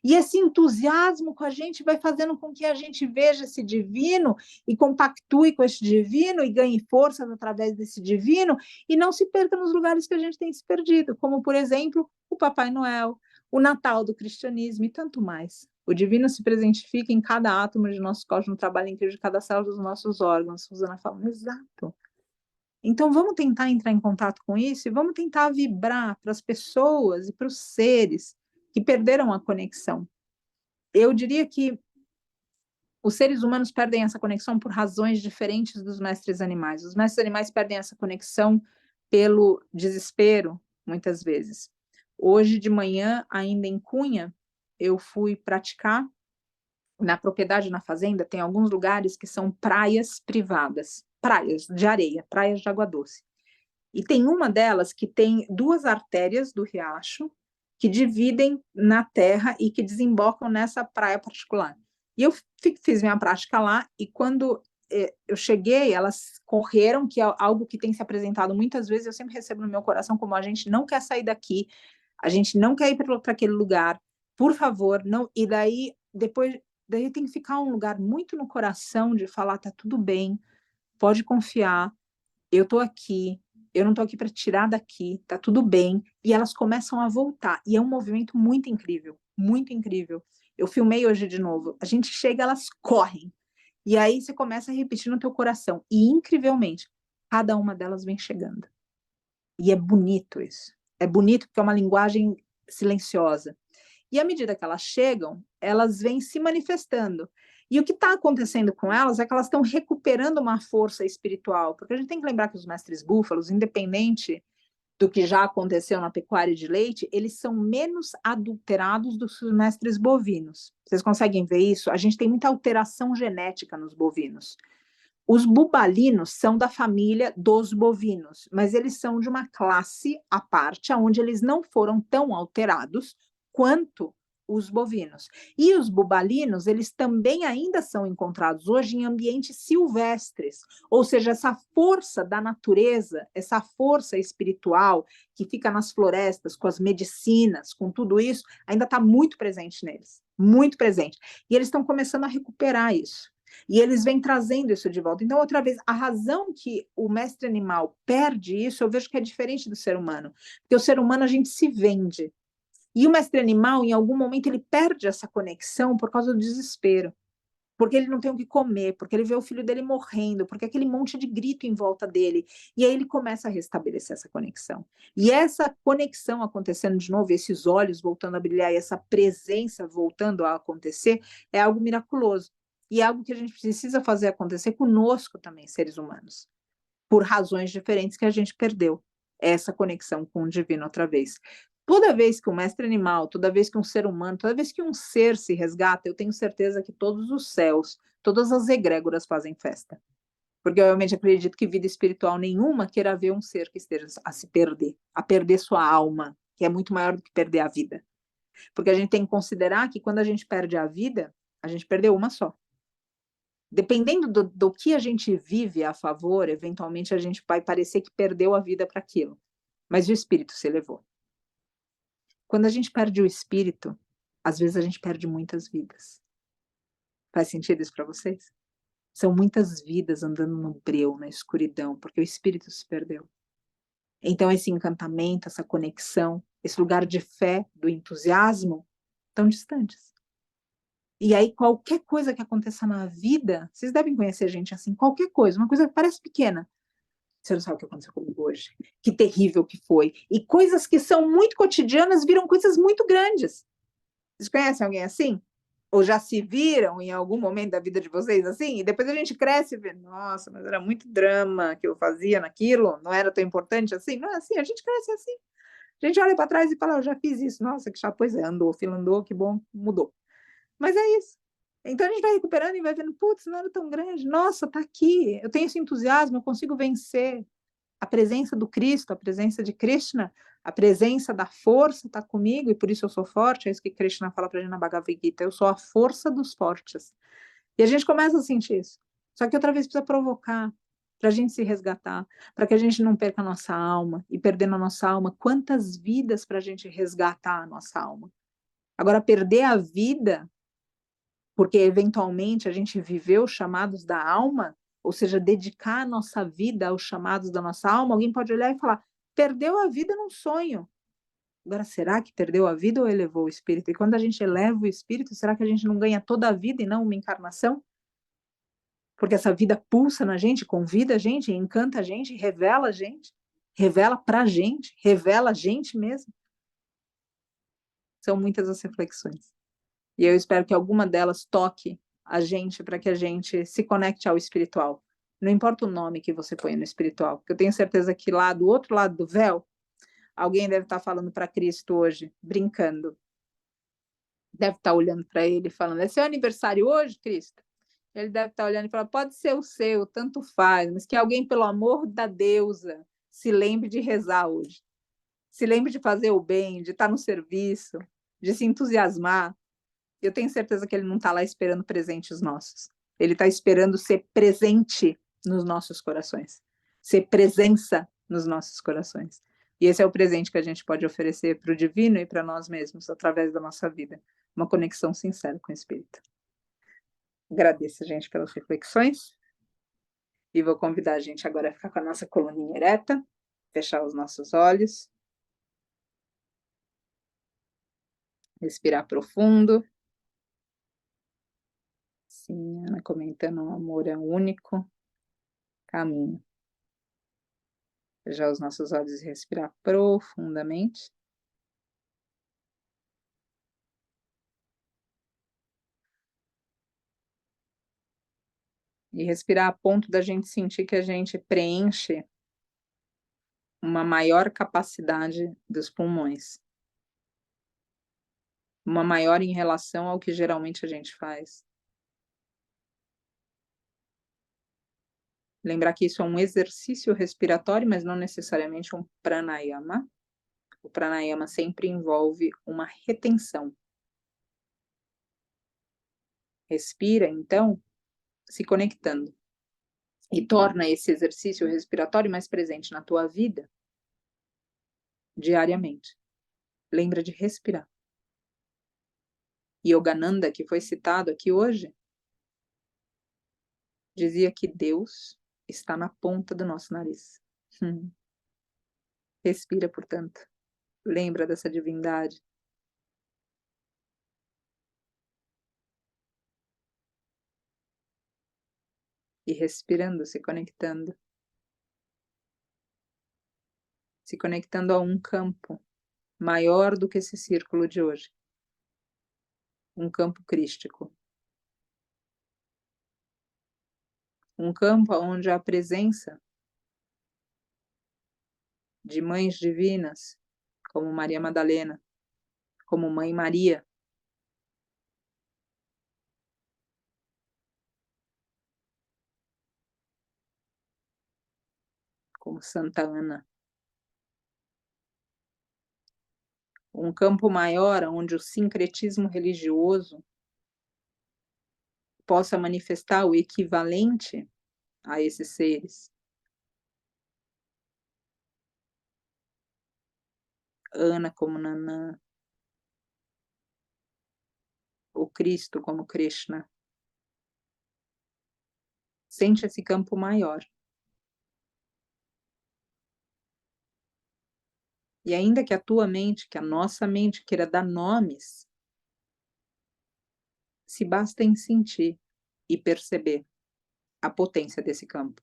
E esse entusiasmo com a gente vai fazendo com que a gente veja esse divino e compactue com esse divino e ganhe forças através desse divino e não se perca nos lugares que a gente tem se perdido, como, por exemplo, o Papai Noel, o Natal do cristianismo e tanto mais. O divino se presentifica em cada átomo de nosso corpo, no trabalho incrível de cada célula dos nossos órgãos. Suzana fala, exato. Então, vamos tentar entrar em contato com isso e vamos tentar vibrar para as pessoas e para os seres que perderam a conexão. Eu diria que os seres humanos perdem essa conexão por razões diferentes dos mestres animais. Os mestres animais perdem essa conexão pelo desespero, muitas vezes. Hoje de manhã, ainda em Cunha, eu fui praticar na propriedade, na fazenda, tem alguns lugares que são praias privadas, praias de areia, praias de água doce. E tem uma delas que tem 2 artérias do riacho que dividem na terra e que desembocam nessa praia particular. E eu fiz minha prática lá, e quando eu cheguei, elas correram, que é algo que tem se apresentado muitas vezes, eu sempre recebo no meu coração como a gente não quer sair daqui, a gente não quer ir para aquele lugar, por favor, não. E daí, daí tem que ficar um lugar muito no coração de falar, tá tudo bem, pode confiar, eu tô aqui, eu não tô aqui para tirar daqui, tá tudo bem. E elas começam a voltar. E é um movimento muito incrível, muito incrível. Eu filmei hoje de novo. A gente chega, elas correm. E aí você começa a repetir no teu coração. E, incrivelmente, cada uma delas vem chegando. E é bonito isso. É bonito porque é uma linguagem silenciosa. E à medida que elas chegam, elas vêm se manifestando. E o que está acontecendo com elas é que elas estão recuperando uma força espiritual, porque a gente tem que lembrar que os mestres búfalos, independente do que já aconteceu na pecuária de leite, eles são menos adulterados do que os mestres bovinos. Vocês conseguem ver isso? A gente tem muita alteração genética nos bovinos. Os bubalinos são da família dos bovinos, mas eles são de uma classe à parte, onde eles não foram tão alterados quanto os bovinos. E os bubalinos, eles também ainda são encontrados hoje em ambientes silvestres, ou seja, essa força da natureza, essa força espiritual que fica nas florestas, com as medicinas, com tudo isso, ainda está muito presente neles, muito presente. E eles estão começando a recuperar isso. E eles vêm trazendo isso de volta. Então, outra vez, a razão que o mestre animal perde isso, eu vejo que é diferente do ser humano. Porque o ser humano, a gente se vende. E o mestre animal, em algum momento, ele perde essa conexão por causa do desespero. Porque ele não tem o que comer, porque ele vê o filho dele morrendo, porque aquele monte de grito em volta dele. E aí ele começa a restabelecer essa conexão. E essa conexão acontecendo de novo, esses olhos voltando a brilhar, e essa presença voltando a acontecer, é algo miraculoso. E é algo que a gente precisa fazer acontecer conosco também, seres humanos, por razões diferentes que a gente perdeu essa conexão com o divino outra vez. Toda vez que um mestre animal, toda vez que um ser humano, toda vez que um ser se resgata, eu tenho certeza que todos os céus, todas as egrégoras fazem festa. Porque eu realmente acredito que vida espiritual nenhuma queira ver um ser que esteja a se perder, a perder sua alma, que é muito maior do que perder a vida. Porque a gente tem que considerar que quando a gente perde a vida, a gente perdeu uma só. Dependendo do que a gente vive a favor, eventualmente a gente vai parecer que perdeu a vida para aquilo. Mas o espírito se elevou. Quando a gente perde o espírito, às vezes a gente perde muitas vidas. Faz sentido isso para vocês? São muitas vidas andando no breu, na escuridão, porque o espírito se perdeu. Então esse encantamento, essa conexão, esse lugar de fé, do entusiasmo, estão distantes. E aí qualquer coisa que aconteça na vida, vocês devem conhecer gente assim, qualquer coisa, uma coisa que parece pequena, você não sabe o que aconteceu comigo hoje. Que terrível que foi. E coisas que são muito cotidianas viram coisas muito grandes. Vocês conhecem alguém assim? Ou já se viram em algum momento da vida de vocês assim? E depois a gente cresce e vê, nossa, mas era muito drama que eu fazia naquilo, não era tão importante assim. Não é assim, a gente cresce assim. A gente olha para trás e fala, eu já fiz isso, nossa, que chato, pois é, andou, fila andou, que bom, mudou. Mas é isso. Então a gente vai recuperando e vai vendo, putz, não era tão grande, nossa, tá aqui, eu tenho esse entusiasmo, eu consigo vencer. A presença do Cristo, a presença de Krishna, a presença da força está comigo e por isso eu sou forte. É isso que Krishna fala para a gente na Bhagavad Gita. Eu sou a força dos fortes. E a gente começa a sentir isso. Só que outra vez precisa provocar para a gente se resgatar, para que a gente não perca a nossa alma. E perdendo a nossa alma, quantas vidas para a gente resgatar a nossa alma? Agora, perder a vida porque eventualmente a gente viveu os chamados da alma, ou seja, dedicar a nossa vida aos chamados da nossa alma, alguém pode olhar e falar, perdeu a vida num sonho. Agora, será que perdeu a vida ou elevou o espírito? E quando a gente eleva o espírito, será que a gente não ganha toda a vida e não uma encarnação? Porque essa vida pulsa na gente, convida a gente, encanta a gente, revela a gente, revela pra gente, revela a gente mesmo. São muitas as reflexões. E eu espero que alguma delas toque a gente para que a gente se conecte ao espiritual. Não importa o nome que você põe no espiritual, porque eu tenho certeza que lá do outro lado do véu, alguém deve estar falando para Cristo hoje, brincando. Deve estar olhando para ele e falando: é seu aniversário hoje, Cristo? Ele deve estar olhando e falando: pode ser o seu, tanto faz, mas que alguém, pelo amor da deusa, se lembre de rezar hoje. Se lembre de fazer o bem, de estar no serviço, de se entusiasmar. Eu tenho certeza que ele não está lá esperando presentes nossos. Ele está esperando ser presente nos nossos corações, ser presença nos nossos corações. E esse é o presente que a gente pode oferecer para o divino e para nós mesmos, através da nossa vida. Uma conexão sincera com o Espírito. Agradeço, gente, pelas reflexões. E vou convidar a gente agora a ficar com a nossa coluninha ereta, fechar os nossos olhos, respirar profundo. Sim, Ana comentando, o amor é o único caminho. Fechar os nossos olhos e respirar profundamente. E respirar a ponto da gente sentir que a gente preenche uma maior capacidade dos pulmões, uma maior em relação ao que geralmente a gente faz. Lembrar que isso é um exercício respiratório, mas não necessariamente um pranayama. O pranayama sempre envolve uma retenção. Respira, então, se conectando. E torna esse exercício respiratório mais presente na tua vida diariamente. Lembra de respirar. Yogananda, que foi citado aqui hoje, dizia que Deus está na ponta do nosso nariz. Respira, portanto. Lembra dessa divindade. E respirando, se conectando. Se conectando a um campo maior do que esse círculo de hoje. Um campo crístico. Um campo onde a presença de mães divinas, como Maria Madalena, como Mãe Maria, como Santa Ana. Um campo maior onde o sincretismo religioso possa manifestar o equivalente a esses seres. Ana como Nanã, o Cristo como Krishna. Sente esse campo maior. E ainda que a tua mente, que a nossa mente queira dar nomes, se basta em sentir e perceber a potência desse campo.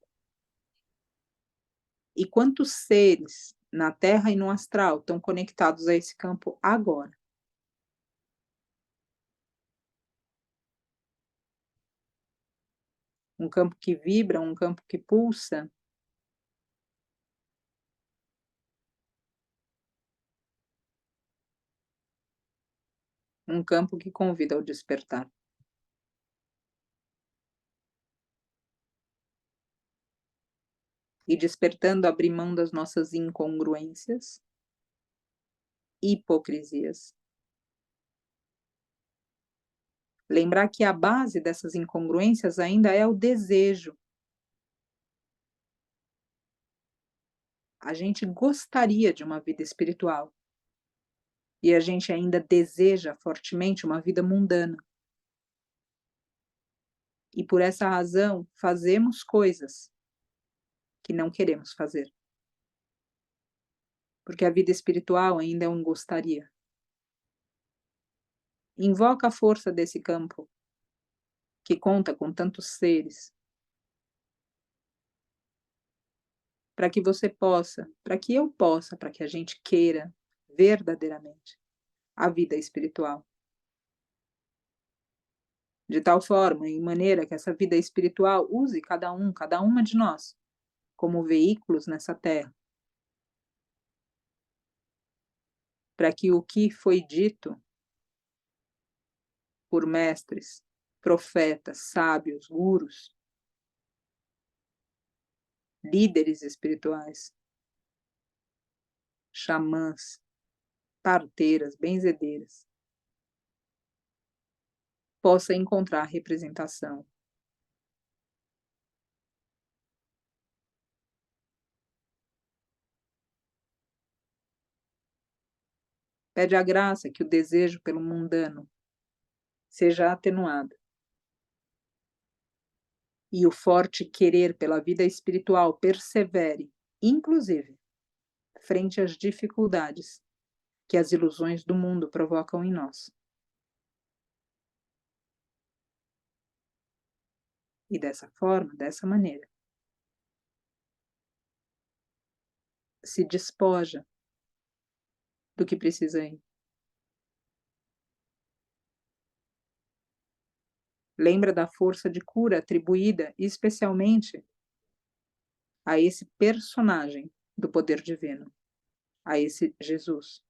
E quantos seres na Terra e no astral estão conectados a esse campo agora? Um campo que vibra, um campo que pulsa. Um campo que convida ao despertar. E despertando, abrir mão das nossas incongruências, hipocrisias. Lembrar que a base dessas incongruências ainda é o desejo. A gente gostaria de uma vida espiritual. E a gente ainda deseja fortemente uma vida mundana. E por essa razão, fazemos coisas que não queremos fazer. Porque a vida espiritual ainda é um gostaria. Invoca a força desse campo, que conta com tantos seres, para que você possa, para que eu possa, para que a gente queira verdadeiramente a vida espiritual. De tal forma e maneira que essa vida espiritual use cada um, cada uma de nós, como veículos nessa terra. Para que o que foi dito por mestres, profetas, sábios, gurus, líderes espirituais, xamãs, parteiras, benzedeiras, possa encontrar representação. Pede a graça que o desejo pelo mundano seja atenuado. E o forte querer pela vida espiritual persevere, inclusive, frente às dificuldades que as ilusões do mundo provocam em nós. E dessa forma, dessa maneira, se despoja do que precisa ir. Lembra da força de cura atribuída especialmente a esse personagem do poder divino, a esse Jesus,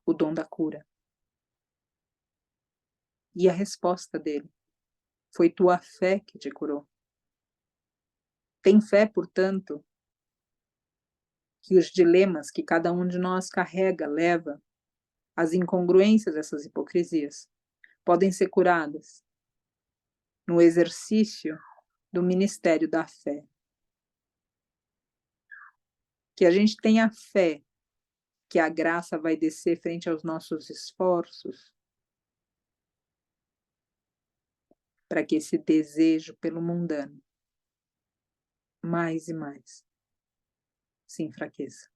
o dom da cura. E a resposta dele foi tua fé que te curou. Tem fé, portanto, que os dilemas que cada um de nós carrega, leva, as incongruências dessas hipocrisias, podem ser curadas no exercício do ministério da fé. Que a gente tenha fé que a graça vai descer frente aos nossos esforços, para que esse desejo pelo mundano, mais e mais, se enfraqueça.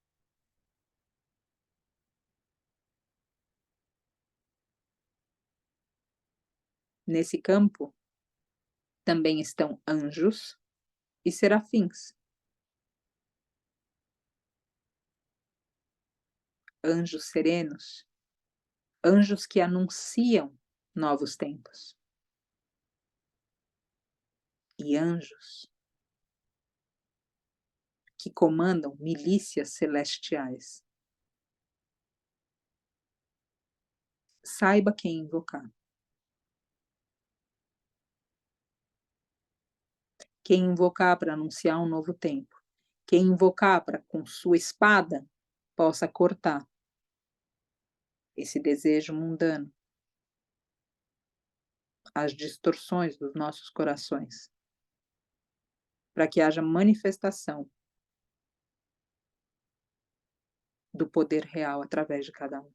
Nesse campo também estão anjos e serafins. Anjos serenos, anjos que anunciam novos tempos. E anjos que comandam milícias celestiais. Saiba quem invocar. Quem invocar para anunciar um novo tempo. Quem invocar para, com sua espada, possa cortar esse desejo mundano, as distorções dos nossos corações, para que haja manifestação do poder real através de cada um,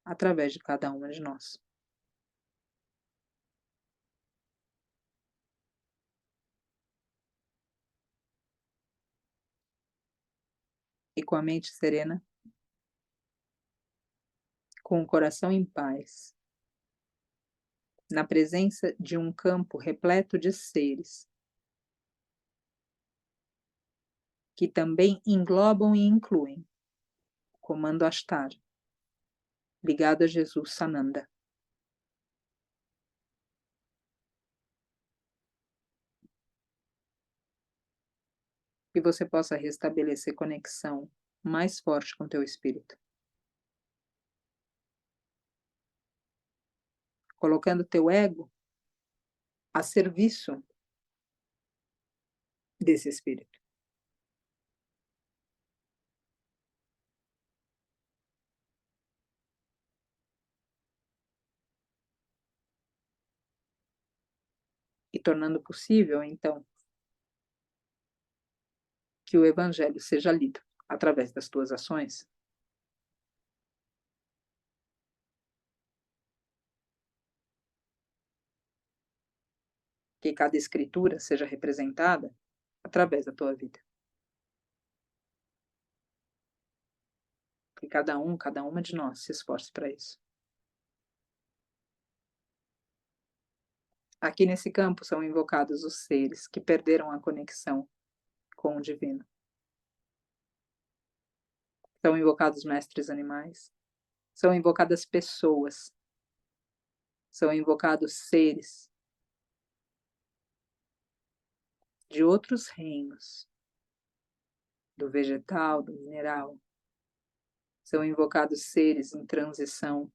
através de cada uma de nós. E com a mente serena, com o coração em paz, na presença de um campo repleto de seres que também englobam e incluem o comando Ashtar, ligado a Jesus Sananda. Que você possa restabelecer conexão mais forte com teu espírito. Colocando teu ego a serviço desse espírito. E tornando possível, então, que o evangelho seja lido através das tuas ações. Que cada escritura seja representada através da tua vida. Que cada um, cada uma de nós se esforce para isso. Aqui nesse campo são invocados os seres que perderam a conexão com o divino. São invocados mestres animais. São invocadas pessoas. São invocados seres de outros reinos, do vegetal, do mineral. São invocados seres em transição.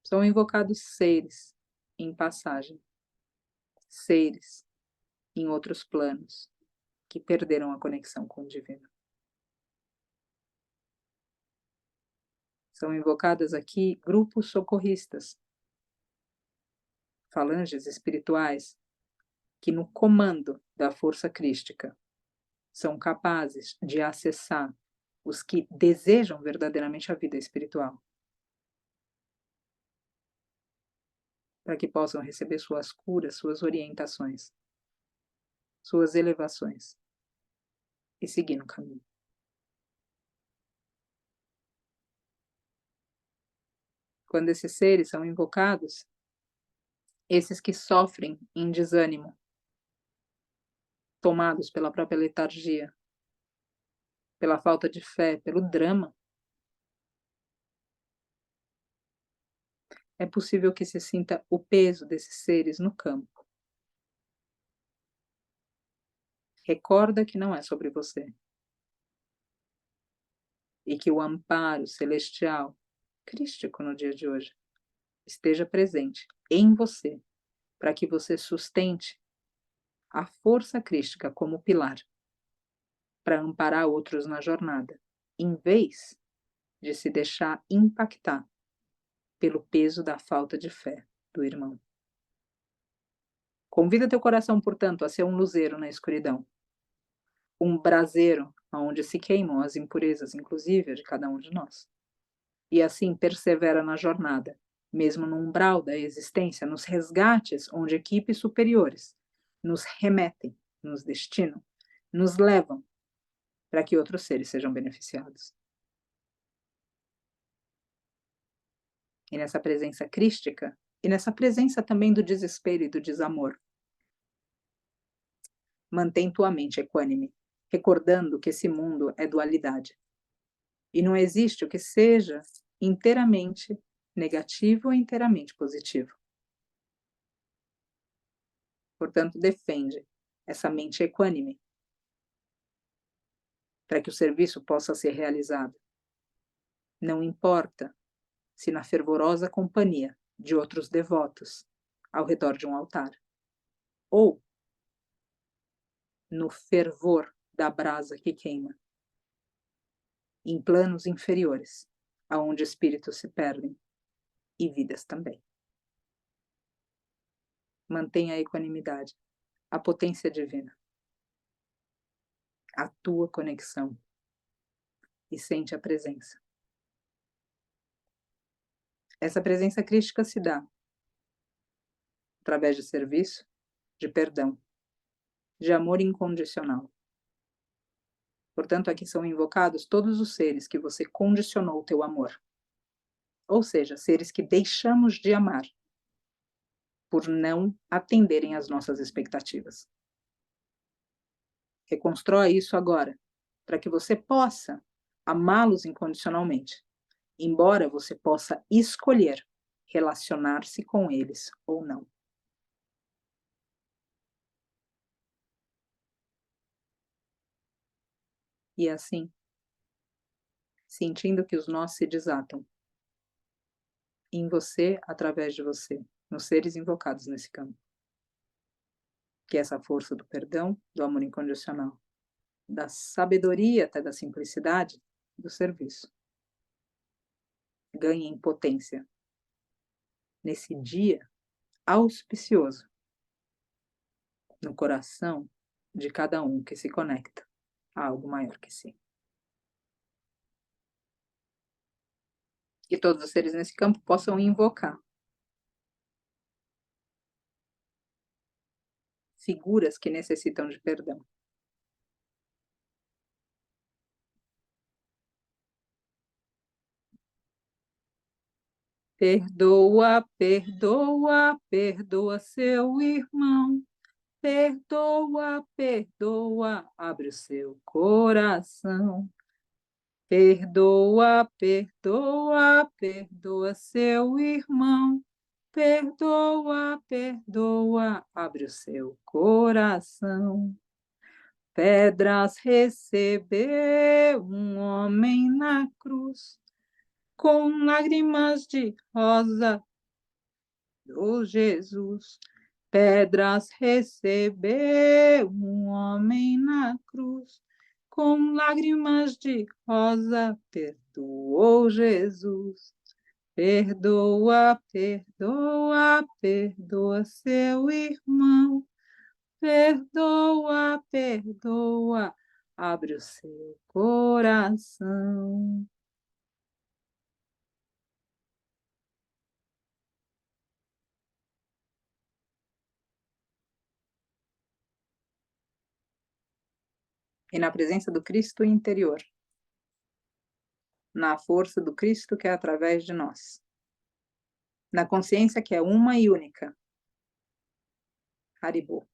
São invocados seres em passagem. Seres em outros planos que perderam a conexão com o divino. São invocadas aqui grupos socorristas, falanges espirituais, que no comando da força crística são capazes de acessar os que desejam verdadeiramente a vida espiritual, para que possam receber suas curas, suas orientações, suas elevações e seguir no caminho. Quando esses seres são invocados, esses que sofrem em desânimo, tomados pela própria letargia, pela falta de fé, pelo drama, é possível que se sinta o peso desses seres no campo. Recorda que não é sobre você e que o amparo celestial, crístico no dia de hoje, esteja presente em você para que você sustente a força crística como pilar para amparar outros na jornada, em vez de se deixar impactar pelo peso da falta de fé do irmão. Convida teu coração, portanto, a ser um luzeiro na escuridão, um braseiro aonde se queimam as impurezas, inclusive a de cada um de nós. E assim persevera na jornada, mesmo no umbral da existência, nos resgates onde equipes superiores nos remetem, nos destinam, nos levam para que outros seres sejam beneficiados. E nessa presença crística, e nessa presença também do desespero e do desamor, mantém tua mente equânime, recordando que esse mundo é dualidade. E não existe o que seja inteiramente negativo ou inteiramente positivo. Portanto, defende essa mente equânime para que o serviço possa ser realizado. Não importa se na fervorosa companhia de outros devotos ao redor de um altar, ou no fervor da brasa que queima, em planos inferiores, aonde espíritos se perdem e vidas também. Mantenha a equanimidade, a potência divina, a tua conexão e sente a presença. Essa presença crística se dá através de serviço, de perdão, de amor incondicional. Portanto, aqui são invocados todos os seres que você condicionou o teu amor. Ou seja, seres que deixamos de amar por não atenderem às nossas expectativas. Reconstrói isso agora, para que você possa amá-los incondicionalmente, embora você possa escolher relacionar-se com eles ou não. E assim, sentindo que os nós se desatam em você, através de você, nos seres invocados nesse campo, que é essa força do perdão, do amor incondicional, da sabedoria até da simplicidade, do serviço. Ganhe em potência nesse dia auspicioso no coração de cada um que se conecta a algo maior que si. Que todos os seres nesse campo possam invocar figuras que necessitam de perdão. Perdoa, perdoa, perdoa seu irmão. Perdoa, perdoa, abre o seu coração. Perdoa, perdoa, perdoa seu irmão. Perdoa, perdoa, abre o seu coração. Pedras recebeu um homem na cruz, com lágrimas de rosa, do Jesus. Pedras recebeu um homem na cruz, com lágrimas de rosa, perdoou Jesus. Perdoa, perdoa, perdoa seu irmão. Perdoa, perdoa, abre o seu coração. E na presença do Cristo interior, na força do Cristo que é através de nós, na consciência que é uma e única, Haribo.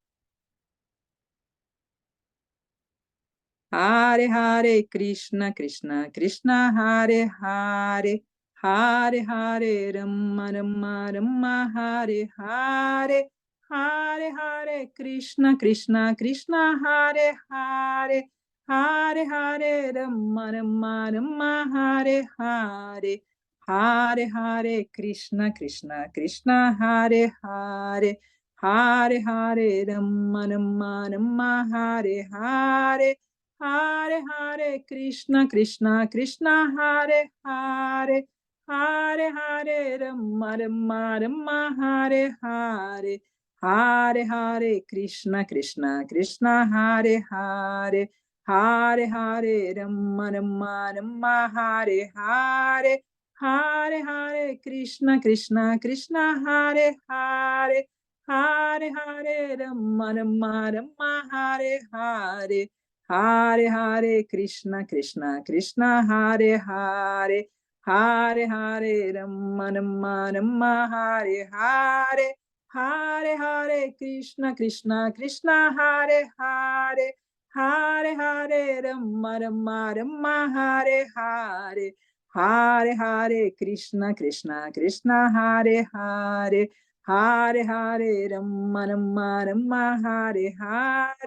Hare Hare Krishna, Krishna Krishna Hare Hare, Hare Hare Rama Rama Rama Hare Hare Hare Hare Krishna Krishna Krishna Hare Hare Hare Hare Rama Rama Rama Hare Hare Hare Hare Krishna Krishna Krishna Hare Hare Hare Hare Rama Rama Rama Hare Hare Hare Hare Krishna Krishna Krishna Hare Hare Hare Hare Rama Rama Rama Hare Hare Hare Hare Krishna Krishna Krishna Hare Hare Hare Hare Rama Rama Rama Hare Hare Hare Hare Krishna Krishna Krishna Hare Hare Hare Hare Rama Rama Rama Hare Hare Hare Hare Krishna Krishna Krishna Hare Hare Hare Hare Rama Rama Rama Hare Hare Hare Hare Krishna Krishna Krishna Hare Hare Hare Hare Rama Rama Rama Hare Hare Hare Hare Krishna Krishna Krishna Hare Hare Hare Hare Rama Rama Rama Hare Hare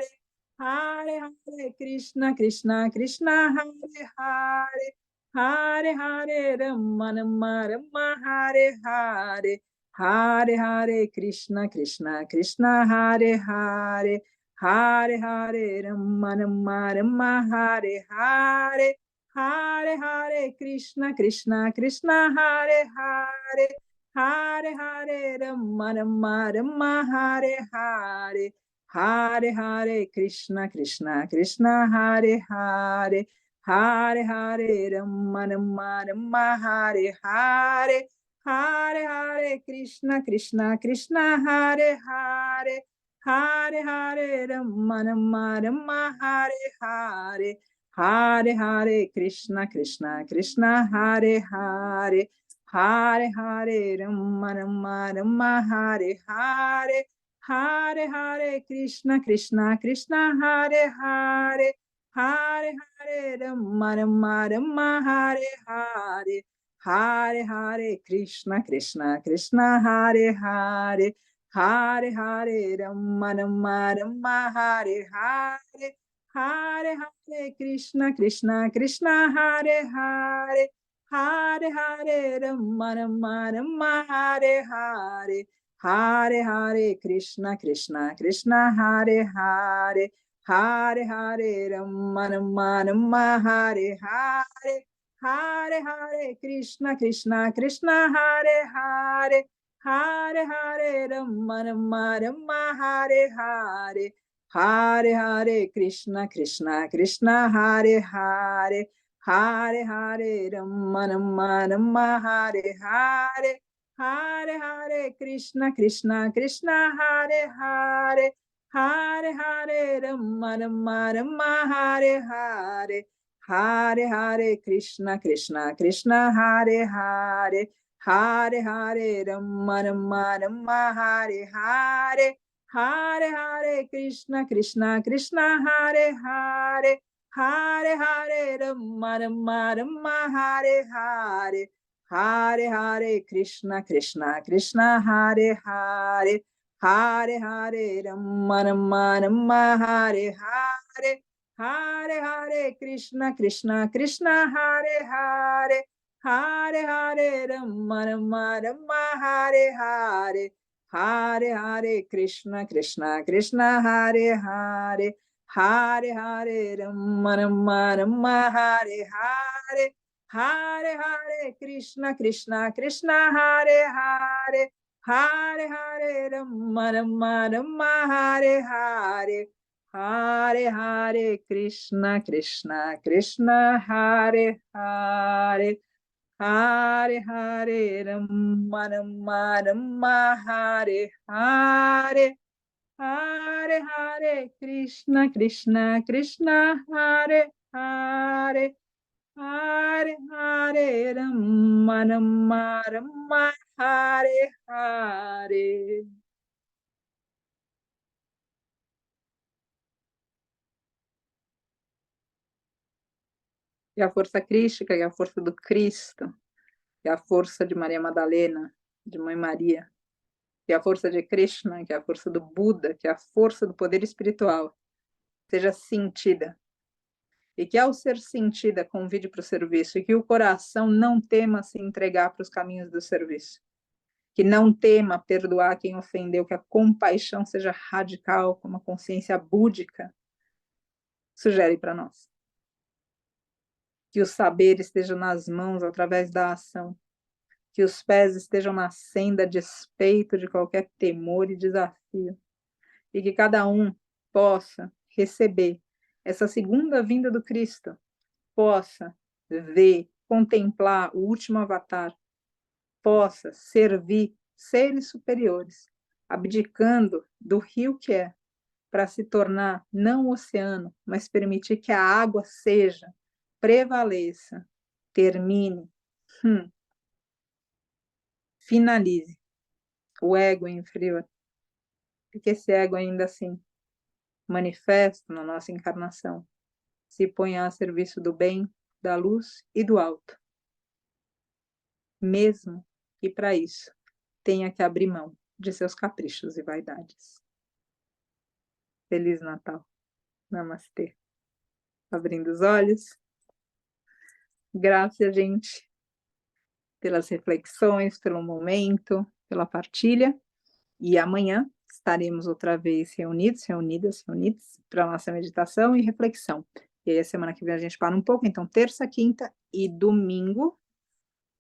Hare Hare Krishna Krishna Krishna Hare Hare Hare Hare Rama Rama Rama Hare Hare Hare Hare Krishna Krishna Krishna Hare Hare Hare Hare Rama Rama Rama Hare Hare Hare Hare Krishna Krishna Krishna Hare Hare Hare Hare Rama Rama Rama Hare Hare Hare Hare Krishna Krishna Krishna Hare Hare Hare Hare Rama Rama Rama Hare Hare Hare Hare Krishna Krishna Krishna Hare Hare Hare Hare Rama Rama Rama Hare Hare Hare Hare Krishna Krishna Krishna Hare Hare Hare Hare Rama Rama Rama Hare Hare Hare Hare Krishna Krishna Krishna Hare Hare Hare Hare Rama Rama Rama Hare Hare Hare Hare Krishna Krishna Krishna Hare Hare Hare Hare Rama Rama Rama Hare Hare Hare Hare Krishna Krishna Krishna Hare Hare Hare Hare Rama Rama Rama Hare Hare Hare Hare Krishna Krishna Krishna Hare Hare Hare Hare Rama Rama Rama Hare Hare Hare Hare Krishna Krishna Krishna Hare Hare Hare Hare Rama Rama Rama Hare Hare Hare Hare Krishna Krishna Krishna Hare Hare Hare Hare Rama Rama Rama Hare Hare Hare Hare Krishna Krishna Krishna Hare Hare Hare Hare Rama Rama Rama Hare Hare Hare Hare Krishna Krishna Krishna Hare Hare Hare Hare Rama Rama Rama Hare Hare Hare Hare Krishna Krishna Krishna Hare Hare Hare Hare Rama Rama Rama Hare Hare Hare Hare Krishna Krishna Krishna Hare Hare Hare Hare Rama Rama Rama Hare Hare Hare Hare Krishna Krishna Krishna Hare Hare Hare Hare Rama Rama Rama Hare Hare Hare Hare Krishna Krishna Krishna Hare Hare Hare Hare Rama Rama Rama Hare Hare Hare Hare Krishna Krishna Krishna Hare Hare Hare Hare Rama Rama Rama Hare Hare Hare Hare Krishna Krishna Krishna Hare Hare Hare Hare Rama Rama Rama Hare Hare Hare Hare Krishna Krishna Krishna Hare Hare Hare Hare Rama Rama Rama Hare Hare. E a força crística e a força do Cristo. que é a força de Maria Madalena, de Mãe Maria, que é a força de Krishna, que é a força do Buda, que é a força do poder espiritual, seja sentida. E que ao ser sentida, convide para o serviço, e que o coração não tema se entregar para os caminhos do serviço. Que não tema perdoar quem ofendeu, que a compaixão seja radical, como a consciência búdica sugere para nós. Que o saber esteja nas mãos através da ação. Que os pés estejam na senda a despeito de qualquer temor e desafio. E que cada um possa receber essa segunda vinda do Cristo, possa ver, contemplar o último avatar, possa servir seres superiores, abdicando do rio que é, para se tornar não oceano, mas permitir que a água seja, prevaleça, termine, finalize o ego inferior, porque esse ego ainda assim manifesta na nossa encarnação, se põe a serviço do bem, da luz e do alto, mesmo que para isso tenha que abrir mão de seus caprichos e vaidades. Feliz Natal. Namastê. Abrindo os olhos. Graças, gente, pelas reflexões, pelo momento, pela partilha. E amanhã estaremos outra vez reunidos, reunidas, reunidos para a nossa meditação e reflexão. E aí a semana que vem a gente para um pouco, então terça, quinta e domingo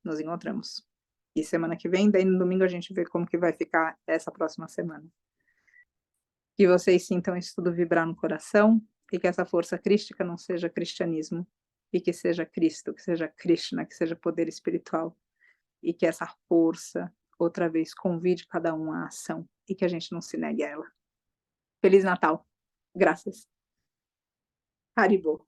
nos encontramos. E semana que vem, daí no domingo a gente vê como que vai ficar essa próxima semana. Que vocês sintam isso tudo vibrar no coração e que essa força crística não seja cristianismo, e que seja Cristo, que seja Krishna, que seja poder espiritual, e que essa força, outra vez, convide cada um à ação, e que a gente não se negue a ela. Feliz Natal. Graças. Haribo.